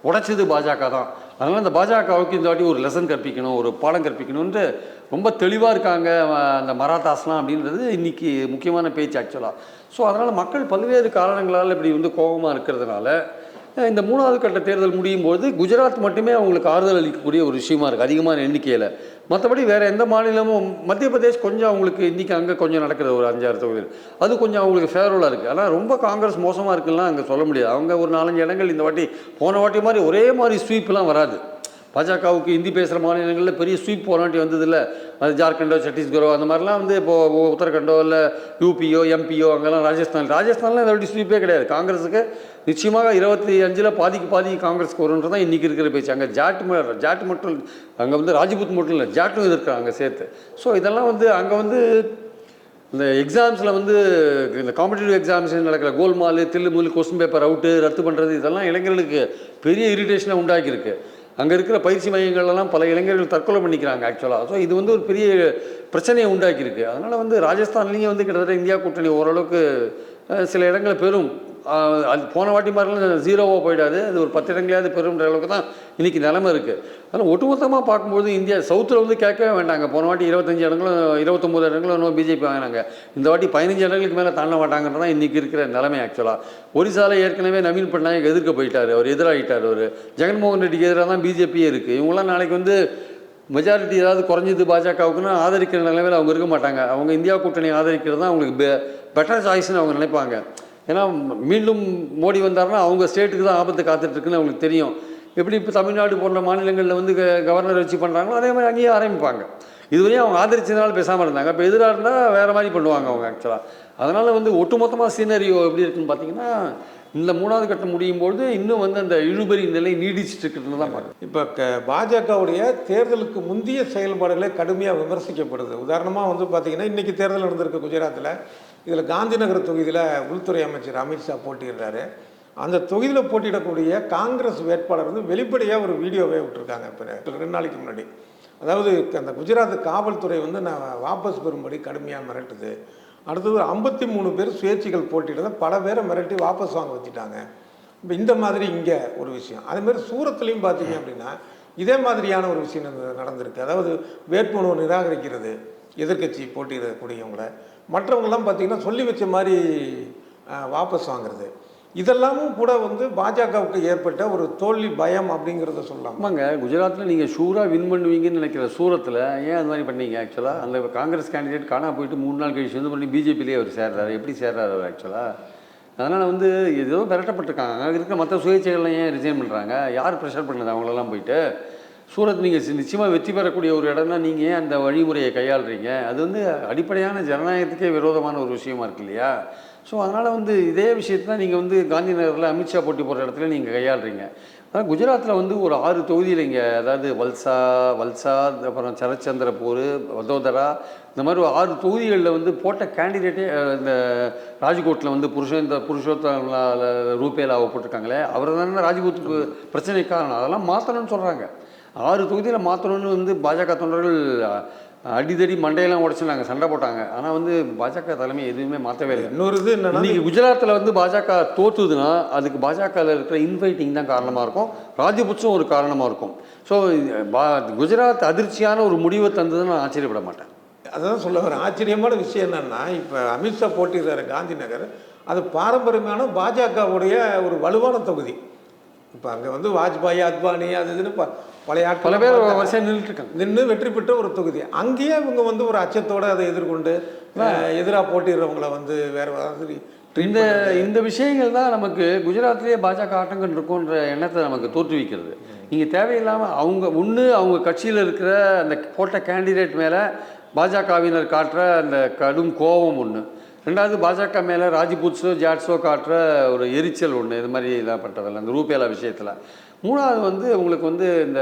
உடைச்சது பாஜக தான். அதனால் அந்த பாஜகவுக்கு இந்த வாட்டி ஒரு லெசன் கற்பிக்கணும், ஒரு பாடம் கற்பிக்கணுன்ட்டு ரொம்ப தெளிவாக இருக்காங்க அந்த மராத்தாஸ்லாம் அப்படின்றது இன்றைக்கி முக்கியமான பேச்சு ஆக்சுவலாக. ஸோ அதனால் மக்கள் பல்வேறு காரணங்களால் இப்படி வந்து கோபமாக இருக்கிறதுனால இந்த 3வது கட்ட தேர்தல் முடியும் போது குஜராத் மட்டுமே அவங்களுக்கு ஆறுதல் அளிக்கக்கூடிய ஒரு விஷயமா இருக்குது அதிகமான எண்ணிக்கையில். மற்றபடி வேறு எந்த மாநிலமும், மத்திய பிரதேஷ் கொஞ்சம் அவங்களுக்கு இன்றைக்கி அங்கே கொஞ்சம் நடக்குது ஒரு 5-6 தொகுதிகள், அது கொஞ்சம் அவங்களுக்கு ஃபேவரபுளாக இருக்குது. ஆனால் ரொம்ப காங்கிரஸ் மோசமாக இருக்குன்னா அங்கே சொல்ல முடியாது. அவங்க ஒரு 4-5 இடங்கள் இந்த வாட்டி போன வாட்டி மாதிரி ஒரே மாதிரி ஸ்வீப்லாம் வராது. பாஜகவுக்கு ஹிந்தி பேசுகிற மாநிலங்களில் பெரிய ஸ்வீப் போராட்டி வந்ததில்லை. அது ஜார்க்கண்டோ சத்தீஸ்கரோ அந்த மாதிரிலாம் வந்து இப்போது உத்தரகண்டோ இல்லை யூபியோ எம்பியோ அங்கெல்லாம் ராஜஸ்தான்லாம் இந்த வாட்டி ஸ்வீப்பே கிடையாது. காங்கிரஸுக்கு நிச்சயமாக 25ல் பாதிக்கு காங்கிரஸுக்கு வரும்ன்றது தான் இன்றைக்கி இருக்கிற பேச்சு. அங்கே ஜாட் மட்டும் அங்கே வந்து ராஜ்புத் மட்டும் இல்லை, ஜாட்டும் இருக்கிறாங்க அங்கே சேர்த்து. ஸோ இதெல்லாம் வந்து அங்கே வந்து இந்த எக்ஸாம்ஸில் வந்து இந்த காம்படிட்டிவ் எக்ஸாமினேஷன் நடக்கிற கோல்மால், தில்லுமுல், கொஸ்டின் பேப்பர் அவுட்டு, ரத்து பண்ணுறது, இதெல்லாம் இளைஞர்களுக்கு பெரிய இரிட்டேஷனை உண்டாக்கியிருக்கு. அங்கே இருக்கிற பயிற்சி மையங்கள்லாம் பல இளைஞர்கள் தற்கொலை பண்ணிக்கிறாங்க ஆக்சுவலாக. ஸோ இது வந்து ஒரு பெரிய பிரச்சனையை உண்டாக்கியிருக்கு. அதனால் வந்து ராஜஸ்தான்லேயும் வந்து கிட்டத்தட்ட இந்தியா கூட்டணி ஓரளவுக்கு சில இடங்களை பெறும். அது போன வாட்டி மாதிரிலாம் ஜீரோவாக போயிடாது, அது ஒரு 10 இடங்களையாவது பெறும்ன்ற அளவுக்கு தான் இன்றைக்கி நிலமை இருக்குது. அதனால் ஒட்டுமொத்தமாக பார்க்கும்போது இந்தியா சவுத்தில் வந்து கேட்கவே வேண்டாங்க. போன வாட்டி 25 இடங்களும் 29 இடங்களும் இன்னும் பிஜேபி வாங்கினாங்க. இந்த வாட்டி 15 இடங்களுக்கு மேலே தாண்ட மாட்டாங்கன்றது தான் இன்றைக்கி இருக்கிற நிலைமை. ஆக்சுவலாக ஒரிசாவில் ஏற்கனவே நவீன் பட்நாயக் எதிர்க்க போயிட்டார், அவர் எதிராகிட்டார். அவர் ஜெகன்மோகன் ரெட்டிக்கு எதிராக தான் பிஜேபியே இருக்குது. இவங்களாம் நாளைக்கு வந்து மெஜாரிட்டி ஏதாவது குறைஞ்சது பாஜகவுக்குன்னா ஆதரிக்கிற நிலைமையில் அவங்க இருக்க மாட்டாங்க. அவங்க இந்தியா கூட்டணி ஆதரிக்கிறது தான் அவங்களுக்கு பெட்டர் சாய்ஸ்னு அவங்க நினைப்பாங்க. ஏன்னா மீண்டும் மோடி வந்தார்னா அவங்க ஸ்டேட்டுக்கு தான் ஆபத்து காத்துட்ருக்குன்னு அவங்களுக்கு தெரியும். எப்படி இப்போ தமிழ்நாடு போன்ற மாநிலங்களில் வந்து கவர்னர் வச்சு பண்ணுறாங்களோ அதே மாதிரி அங்கேயே ஆரம்பிப்பாங்க. இதுவரையும் அவங்க ஆதரிச்சதுனால பேசாமல் இருந்தாங்க. இப்போ எதிராக இருந்தால் வேறு மாதிரி பண்ணுவாங்க அவங்க ஆக்சுவலாக. அதனால் வந்து ஒட்டுமொத்தமாக சீனரியோ எப்படி இருக்குன்னு பார்த்தீங்கன்னா, இந்த 3வது கட்டம் முடியும் பொழுது இன்னும் வந்து அந்த இழுபறி நிலை நீடிச்சிட்டு இருக்குன்னு தான் பார்க்குறேன். இப்போ பாஜகவுடைய தேர்தலுக்கு முந்தைய செயல்பாடுகளே கடுமையாக விமர்சிக்கப்படுது. உதாரணமாக வந்து பார்த்திங்கன்னா இன்றைக்கி தேர்தல் நடந்திருக்கு குஜராத்தில். இதில் காந்தி நகர் தொகுதியில் உள்துறை அமைச்சர் அமித்ஷா போட்டியிடுறாரு. அந்த தொகுதியில் போட்டியிடக்கூடிய காங்கிரஸ் வேட்பாளர் வந்து வெளிப்படையாக ஒரு வீடியோவே விட்டுருக்காங்க இப்போ 2 நாளைக்கு முன்னாடி. அதாவது அந்த குஜராத் காவல்துறை வந்து நான் வாபஸ் பெறும்படி கடுமையாக மிரட்டுது. அடுத்தது 53 பேர் சுயேட்சைகள் போட்டியிட பல பேரை மிரட்டி வாபஸ் வாங்க வச்சுட்டாங்க. இப்போ இந்த மாதிரி இங்கே ஒரு விஷயம். அதேமாதிரி சூரத்துலேயும் பார்த்தீங்க அப்படின்னா இதே மாதிரியான ஒரு விஷயம் நடந்திருக்கு. அதாவது வேட்புமனுவை நிராகரிக்கிறது, எதிர்க்கட்சி போட்டியிடக்கூடியவங்களை, மற்றவங்களாம் பார்த்திங்கன்னா சொல்லி வச்ச மாதிரி வாபஸ் வாங்குறது, இதெல்லாமும் கூட வந்து பாஜகவுக்கு ஏற்பட்ட ஒரு தோல்வி பயம் அப்படிங்கிறத சொல்லலாம். ஆமாங்க, குஜராத்தில் நீங்கள் ஷூராக வின் பண்ணுவீங்கன்னு நினைக்கிற சூரத்தில் ஏன் அது மாதிரி பண்ணீங்க? ஆக்சுவலாக அந்த காங்கிரஸ் கேண்டிடேட் காணா போயிட்டு 3 நாள் கழிச்சு வந்து பண்ணி பிஜேபியிலே அவர் சேர்றாரு. எப்படி சேர்றாரு அவர் ஆக்சுவலாக? அதனால் வந்து ஏதோ மிரட்டப்பட்டிருக்காங்க. அங்கே இருக்கிற மற்ற சுயேட்சைகள்லாம் ஏன் ரிசைன் பண்ணுறாங்க? யார் ப்ரெஷர் பண்ணுது அவங்களெல்லாம் போயிட்டு? சூரத் நீங்கள் நிச்சயமாக வெற்றி பெறக்கூடிய ஒரு இடம்னா நீங்கள் ஏன் அந்த வழிமுறையை கையாளுறீங்க? அது வந்து அடிப்படையான ஜனநாயகத்துக்கே விரோதமான ஒரு விஷயமா இருக்கு இல்லையா? ஸோ அதனால் வந்து இதே விஷயத்தை தான் நீங்கள் வந்து காந்தி நகரில் அமித்ஷா போட்டி போடுற இடத்துல நீங்கள் கையாளுறீங்க. ஆனால் குஜராத்தில் வந்து ஒரு 6 தொகுதியில் இங்கே, அதாவது வல்சாத், அப்புறம் சரச்சந்திரபூர், வதோதரா, இந்த மாதிரி ஒரு 6 தொகுதிகளில் வந்து போட்ட கேண்டிடேட்டே இந்த ராஜ்கோட்டில் வந்து புருஷோத்தம் ரூபேலாவை போட்டிருக்காங்களே, அவர் தானே ராஜ்கோட்டுக்கு பிரச்சனைக்கு காரணம். அதெல்லாம் மாற்றணும்னு சொல்கிறாங்க. 6 தொகுதியில் மாற்றணும்னு வந்து பாஜக தொண்டர்கள் அடிதடி மண்டையெல்லாம் உடச்சு நாங்கள் சண்டை போட்டாங்க. ஆனால் வந்து பாஜக தலைமை எதுவுமே மாற்றவே இல்லை. இன்னொரு இது என்னன்னா, இன்றைக்கி குஜராத்தில் வந்து பாஜக தோற்றுதுன்னா அதுக்கு பாஜகவில் இருக்கிற இன்ஃபைட்டிங் தான் காரணமாக இருக்கும், ராஜபுட்சும் ஒரு காரணமாக இருக்கும். ஸோ குஜராத் அதிர்ச்சியான ஒரு முடிவை தந்ததுன்னு நான் ஆச்சரியப்பட மாட்டேன். அதான் சொல்ல வர ஆச்சரியமான விஷயம் என்னென்னா, இப்போ அமித்ஷா போட்டிடுறாரு காந்தி நகர், அது பாரம்பரியமான பாஜகவுடைய ஒரு வலுவான தொகுதி. இப்போ அங்கே வந்து வாஜ்பாய், அத்வானி, அது இதுன்னு பல பேர் வருஷம் நின்று வெற்றி பெற்ற ஒரு தொகுதி. அங்கேயே இவங்க வந்து ஒரு அச்சத்தோடு அதை எதிர்கொண்டு எதிராக போட்டிடுறவங்களை வந்து வேறு மாதிரி இந்த விஷயங்கள் தான் நமக்கு குஜராத்லேயே பாஜக ஆட்டங்கள் இருக்குன்ற எண்ணத்தை நமக்கு தோற்றுவிக்கிறது. நீங்கள் தேவையில்லாமல் அவங்க கட்சியில் இருக்கிற அந்த போட்ட கேண்டிடேட் மேலே பாஜகவினர் காட்டுற அந்த கடும் கோபம் ஒன்று, 2வது பாஜக மேலே ராஜ்புட்ஸோ ஜாட்ஸோ காட்டுற ஒரு எரிச்சல் ஒன்று, இது மாதிரி இதெல்லாம் பண்ணுறதில்ல அந்த ரூபேலா விஷயத்தில். 3வது வந்து உங்களுக்கு வந்து இந்த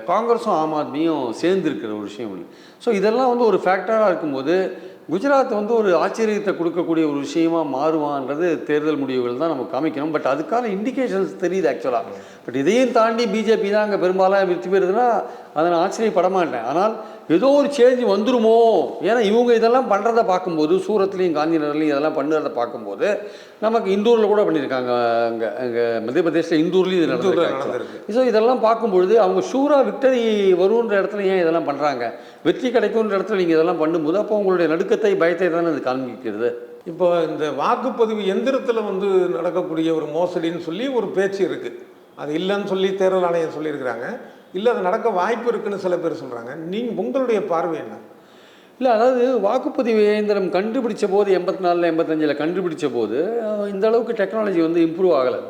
காங்கிரஸும் ஆம் ஆத்மியும் சேர்ந்துருக்கிற ஒரு விஷயம் ஒன்று. ஸோ இதெல்லாம் வந்து ஒரு ஃபேக்டராக இருக்கும்போது குஜராத் வந்து ஒரு ஆச்சரியத்தை கொடுக்கக்கூடிய ஒரு விஷயமா மாறுவான்றது தேர்தல் முடிவுகள் தான் நமக்கு காமிக்கணும். பட் அதுக்கான இண்டிகேஷன்ஸ் தெரியுது ஆக்சுவலாக. பட் இதையும் தாண்டி பிஜேபி தான் அங்கே பெரும்பாலும் வெற்றி பெறுதுன்னா அதை நான் ஆச்சரியப்பட மாட்டேன். ஆனால் ஏதோ ஒரு சேஞ்ச் வந்துருமோ, ஏன்னா இவங்க இதெல்லாம் பண்ணுறதை பார்க்கும்போது, சூரத்லேயும் காந்தி நகர்லையும் இதெல்லாம் பண்ணுறதை பார்க்கும்போது, நமக்கு இந்தூரில் கூட பண்ணியிருக்காங்க, அங்கே மத்திய பிரதேசில் இந்தூர்லேயும் இது நடந்திருக்கு. ஸோ இதெல்லாம் பார்க்கும்பொழுது அவங்க ஷூராக விக்டரி வருன்ற இடத்துல ஏன் இதெல்லாம் பண்ணுறாங்க, வெற்றி கிடைக்கும்ன்ற இடத்துல நீங்கள் இதெல்லாம் பண்ணும்போது அப்போ உங்களுடைய நடுக்கத்தை, பயத்தை தானே அது காண்பிக்கிறது. இப்போ இந்த வாக்குப்பதிவு எந்திரத்தில் வந்து நடக்கக்கூடிய ஒரு மோசடின்னு சொல்லி ஒரு பேச்சு இருக்குது. அது இல்லைன்னு சொல்லி தேர்தல் ஆணையம் சொல்லியிருக்கிறாங்க. இல்லை அது நடக்க வாய்ப்பு இருக்குன்னு சில பேர் சொல்கிறாங்க. நீங்கள் உங்களுடைய பார்வை என்ன? இல்லை, அதாவது வாக்குப்பதிவு இயந்திரம் கண்டுபிடிச்ச போது 84 85 கண்டுபிடிச்ச போது இந்த அளவுக்கு டெக்னாலஜி வந்து இம்ப்ரூவ் ஆகலை.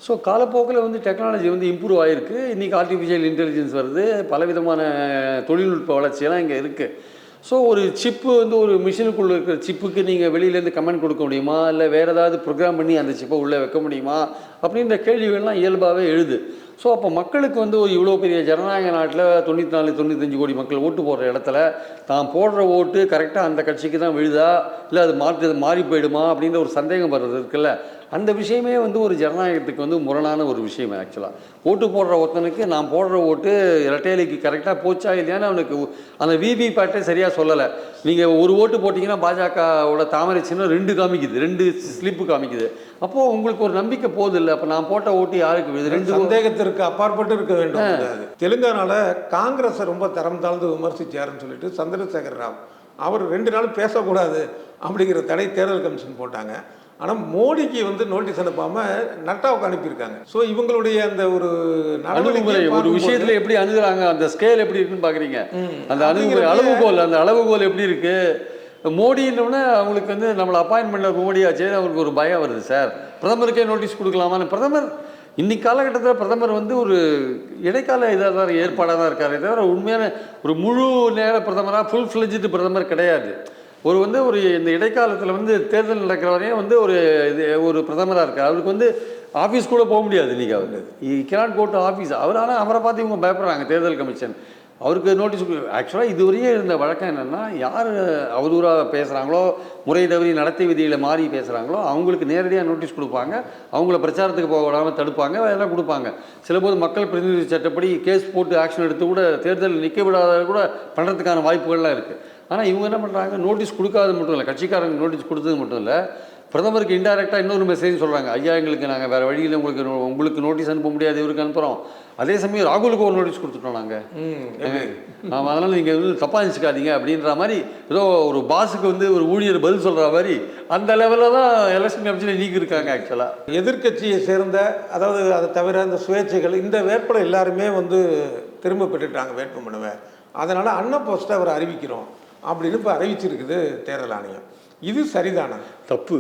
ஸோ காலப்போக்கில் வந்து டெக்னாலஜி வந்து இம்ப்ரூவ் ஆகிருக்கு. இன்றைக்கி ஆர்டிஃபிஷியல் இன்டெலிஜென்ஸ் வருது, பலவிதமான தொழில்நுட்ப வளர்ச்சியெல்லாம் இங்கே இருக்குது. ஸோ ஒரு சிப்பு வந்து ஒரு மிஷினுக்குள்ளே இருக்கிற சிப்புக்கு நீங்கள் வெளியிலேருந்து கமெண்ட் கொடுக்க முடியுமா, இல்லை வேறு ஏதாவது ப்ரோக்ராம் பண்ணி அந்த சிப்பை உள்ளே வைக்க முடியுமா அப்படின்ற கேள்விகள்லாம் இயல்பாகவே எழுது. ஸோ அப்போ மக்களுக்கு வந்து ஒரு இவ்வளோ பெரிய ஜனநாயக நாட்டில் 94-95 கோடி மக்கள் ஓட்டு போடுற இடத்துல தான் போடுற ஓட்டு கரெக்டாக அந்த கட்சிக்கு தான் விழுதா, இல்லை அது மாறி போயிடுமா அப்படின்ற ஒரு சந்தேகம் வர்றது இருக்குல்ல, அந்த விஷயமே வந்து ஒரு ஜனநாயகத்துக்கு வந்து முரணான ஒரு விஷயம் ஆக்சுவலாக. ஓட்டு போடுற ஒருத்தனுக்கு நான் போடுற ஓட்டு இரட்டையிலைக்கு கரெக்டாக போச்சா இல்லையான்னு அவனுக்கு அந்த விவிபேட்டே சரியாக சொல்லலை. நீங்கள் ஒரு ஓட்டு போட்டிங்கன்னா பாஜகவோட தாமரை சின்னம் 2 காமிக்குது, 2 ஸ்லிப்பு காமிக்குது. அப்போது உங்களுக்கு ஒரு நம்பிக்கை போகுது இல்லை, அப்போ நான் போட்ட ஓட்டு யாருக்கு விழுது? 2 சந்தேகத்திற்கு அப்பாற்பட்டு இருக்க வேண்டும். தெலுங்கானால காங்கிரஸை ரொம்ப தரம் தாழ்ந்து விமர்சிச்சாருன்னு சொல்லிட்டு சந்திரசேகர் ராவ் அவர் 2 நாள் பேசக்கூடாது அப்படிங்கிற தடை தேர்தல் கமிஷன் போட்டாங்க. ஆனால் மோடிக்கு வந்து நோட்டீஸ் அனுப்பாமல் நட்டாவுக்கு அனுப்பியிருக்காங்க. ஸோ இவங்களுடைய அந்த ஒரு அணுகுமுறை ஒரு விஷயத்தில் எப்படி அணுகுறாங்க, அந்த ஸ்கேல் எப்படி இருக்குன்னு பார்க்குறீங்க. அந்த அணுகுமுறை அளவுகோல் எப்படி இருக்குது. மோடின்னொன்னே அவங்களுக்கு வந்து நம்மளை அப்பாயின்ட் பண்ண மோடியாச்சே அவங்களுக்கு ஒரு பயம் வருது. சார் பிரதமருக்கே நோட்டீஸ் கொடுக்கலாமான்னு. பிரதமர் இன்னைக்கு காலகட்டத்தில் பிரதமர் வந்து ஒரு இடைக்கால இதாக தான் ஏற்பாடாக தான் இருக்காரு தவிர உண்மையான ஒரு முழு நேர பிரதமராக ஃபுல் ஃப்ளெஜ்டு பிரதமர் கிடையாது. ஒரு இந்த இடைக்காலத்தில் வந்து தேர்தல் நடக்கிற வரையும் வந்து ஒரு பிரதமராக இருக்கார். அவருக்கு வந்து ஆஃபீஸ் கூட போக முடியாது. இன்றைக்கி அவருக்கு கேனாட் கோ டு ஆஃபீஸ். ஆனால் அவரை பார்த்து இவங்க பயப்படுறாங்க தேர்தல் கமிஷன். அவருக்கு நோட்டீஸ் ஆக்சுவலாக இதுவரையே இருந்த வழக்கம் என்னென்னா, யார் அவதூறாக பேசுகிறாங்களோ, முறை தவறி நடத்தை விதிகளை மாறி பேசுகிறாங்களோ அவங்களுக்கு நேரடியாக நோட்டீஸ் கொடுப்பாங்க. அவங்கள பிரச்சாரத்துக்கு போக விடாமல் தடுப்பாங்க, அதெல்லாம் கொடுப்பாங்க. சில போது மக்கள் பிரதிநிதி சட்டப்படி கேஸ் போட்டு ஆக்ஷன் எடுத்து கூட தேர்தல் நிற்க விடாத கூட பண்ணுறதுக்கான வாய்ப்புகள்லாம் இருக்குது. ஆனால் இவங்க என்ன பண்ணுறாங்க, நோட்டீஸ் கொடுக்காது மட்டும் இல்லை, கட்சிக்காரங்க நோட்டீஸ் கொடுத்தது மட்டும் இல்லை, பிரதமருக்கு இன்டைரக்டாக இன்னொரு மெசேஜ் சொல்கிறாங்க. ஐயா எங்களுக்கு நாங்கள் வேறு வழியில் உங்களுக்கு நோட்டீஸ் அனுப்ப முடியாது, இவருக்கு அனுப்புகிறோம். அதே சமயம் ராகுலுக்கு ஒரு நோட்டீஸ் கொடுத்துட்டோம் நாங்கள். அதனால் நீங்கள் வந்து தப்பாக நினச்சிக்காதீங்க அப்படின்ற மாதிரி ஏதோ ஒரு பாஸுக்கு வந்து ஒரு ஊழியர் பதில் சொல்கிற மாதிரி அந்த லெவலில் தான் எலெக்ஷன் கமிஷனை நீக்கியிருக்காங்க. ஆக்சுவலாக எதிர்கட்சியை சேர்ந்த, அதாவது அதை தவிர இந்த சுயேட்சைகள், இந்த வேட்பாளர் எல்லாருமே வந்து திரும்ப பெற்றுட்டாங்க வேட்புமனுவை. அதனால் அன்ன போஸ்ட்டை அவர் அறிவிக்கிறோம் அப்படின்னு இப்போ அறிவிச்சிருக்குது தேர்தல் ஆணையம். இது சரிதானா? தப்பு.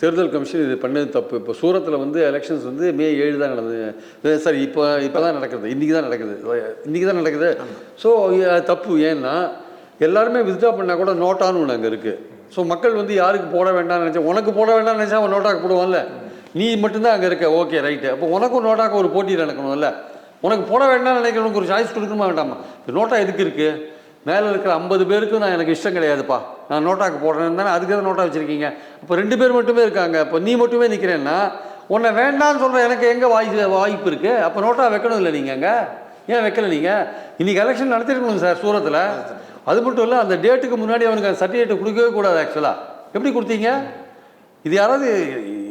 தேர்தல் கமிஷன் இது பண்ணது தப்பு. இப்போ சூரத்தில் வந்து எலெக்ஷன்ஸ் வந்து May 7 தான் நடந்தது. சரி, இப்போ தான் நடக்குது, இன்றைக்கி தான் நடக்குது. ஸோ தப்பு. ஏன்னா எல்லாருமே வித்ட்ரா பண்ணால் கூட நோட்டான்னு ஒன்று அங்கே இருக்குது. ஸோ மக்கள் வந்து யாருக்கு போட வேண்டாம்னு நினச்சா, உனக்கு போட வேண்டாம்னு நினச்சா அவன் நோட்டாக்கு போடுவான்ல. நீ மட்டும்தான் அங்கே இருக்க, ஓகே ரைட்டு. அப்போ உனக்கும் நோட்டாக்கு ஒரு போட்டி நடக்கணும்ல. உனக்கு போட வேண்டாம்னு நினைக்கிறவனுக்கு ஒரு சாய்ஸ் கொடுக்கணுமா வேண்டாமா? நோட்டா எதுக்கு இருக்குது? மேலே இருக்கிற 50 பேருக்கும் நான் எனக்கு இஷ்டம் கிடையாதுப்பா, நான் நோட்டாக்கு போடுறேன்னு தானே அதுக்கு தான் நோட்டா வச்சுருக்கீங்க. இப்போ 2 பேர் மட்டுமே இருக்காங்க. இப்போ நீ மட்டுமே நிற்கிறேன்னா உன்னை வேண்டான்னு சொல்கிற எனக்கு எங்கே வாய்ப்பு இருக்குது? அப்போ நோட்டா வைக்கணும் இல்லை நீங்கள்? அங்கே ஏன் வைக்கல? நீங்கள் இன்றைக்கி எலெக்ஷன் நடத்திருக்கணும் சார் சூரத்தில். அது மட்டும் இல்லை, அந்த டேட்டுக்கு முன்னாடி அவனுக்கு அந்த சர்டிஃபிகேட் கொடுக்கவே கூடாது. ஆக்சுவலாக எப்படி கொடுத்தீங்க? இது யாராவது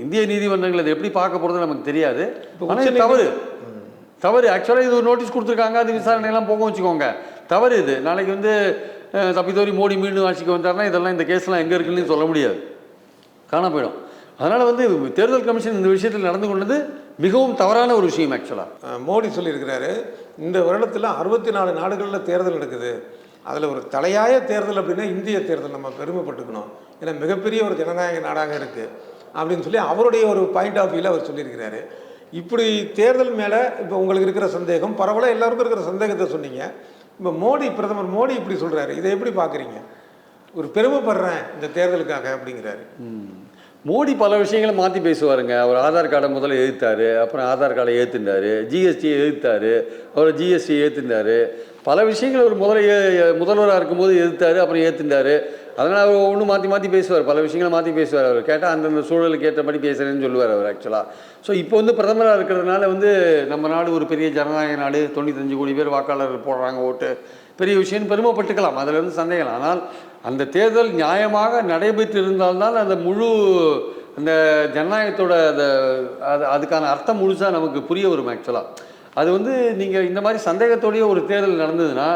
இந்திய நீதிமன்றங்கள் இதை எப்படி பார்க்க போகிறது நமக்கு தெரியாது. ஆனால் தவறு. ஆக்சுவலாக இது ஒரு நோட்டீஸ் கொடுத்துருக்காங்க, அது விசாரணையெல்லாம் போக வச்சுக்கோங்க. தவறு இது. நாளைக்கு வந்து தப்பித்தோறி மோடி மீண்டும் ஆட்சிக்கு வந்தார்னா இதெல்லாம் இந்த கேஸ்லாம் எங்கே இருக்குன்னு சொல்ல முடியாது, காண போயிடும். அதனால் வந்து தேர்தல் கமிஷன் இந்த விஷயத்தில் நடந்து கொண்டது மிகவும் தவறான ஒரு விஷயம். ஆக்சுவலாக மோடி சொல்லியிருக்கிறாரு, இந்த வருடத்தில் 64 நாடுகளில் தேர்தல் நடக்குது, அதில் ஒரு தலையாய தேர்தல் அப்படின்னா இந்திய தேர்தல் நம்ம பெருமைப்பட்டுக்கணும், ஏன்னா மிகப்பெரிய ஒரு ஜனநாயக நாடாக இருக்குது அப்படின்னு சொல்லி அவருடைய ஒரு பாயிண்ட் ஆஃப் வியூவில் அவர் சொல்லியிருக்கிறாரு. இப்படி தேர்தல் மேலே இப்போ உங்களுக்கு இருக்கிற சந்தேகம் பரவலாக எல்லாருக்கும் இருக்கிற சந்தேகத்தை சொன்னீங்க. இப்போ பிரதமர் மோடி இப்படி சொல்கிறாரு, இதை எப்படி பார்க்குறீங்க? ஒரு பெருமைப்படுறேன் இந்த தேர்தலுக்காக அப்படிங்கிறாரு. மோடி பல விஷயங்களை மாற்றி பேசுவாருங்க. அவர் ஆதார் கார்டை முதல்ல எதிர்த்தார், அப்புறம் ஆதார் கார்டை ஏற்றுண்டார், ஜிஎஸ்டியை எதிர்த்தார், அவர் ஜிஎஸ்டியை ஏற்றுண்டார். பல விஷயங்கள் அவர் முதல்வராக இருக்கும்போது எதிர்த்தார், அப்புறம் ஏற்றுண்டார். அதனால் அவர் ஒன்றும் மாற்றி பேசுவார், பல விஷயங்களை மாற்றி பேசுவார். அவர் கேட்டால் அந்தந்த சூழலுக்கு ஏற்றபடி பேசுகிறேன்னு சொல்லுவார் அவர் ஆக்சுவலாக. ஸோ இப்போ வந்து பிரதமராக இருக்கிறதுனால வந்து நம்ம நாடு ஒரு பெரிய ஜனநாயக நாடு, 95 கோடி பேர் வாக்காளர் போடுறாங்க ஓட்டு, பெரிய விஷயம் பெருமைப்பட்டுக்கலாம், அதில் வந்து சந்தேகம். ஆனால் அந்த தேர்தல் நியாயமாக நடைபெற்று இருந்தால்தான் அந்த முழு அந்த ஜனநாயகத்தோட அதுக்கான அர்த்தம் முழுசாக நமக்கு புரிய வரும். ஆக்சுவலாக அது வந்து நீங்கள் இந்த மாதிரி சந்தேகத்தோடைய ஒரு தேர்தல் நடந்ததுன்னா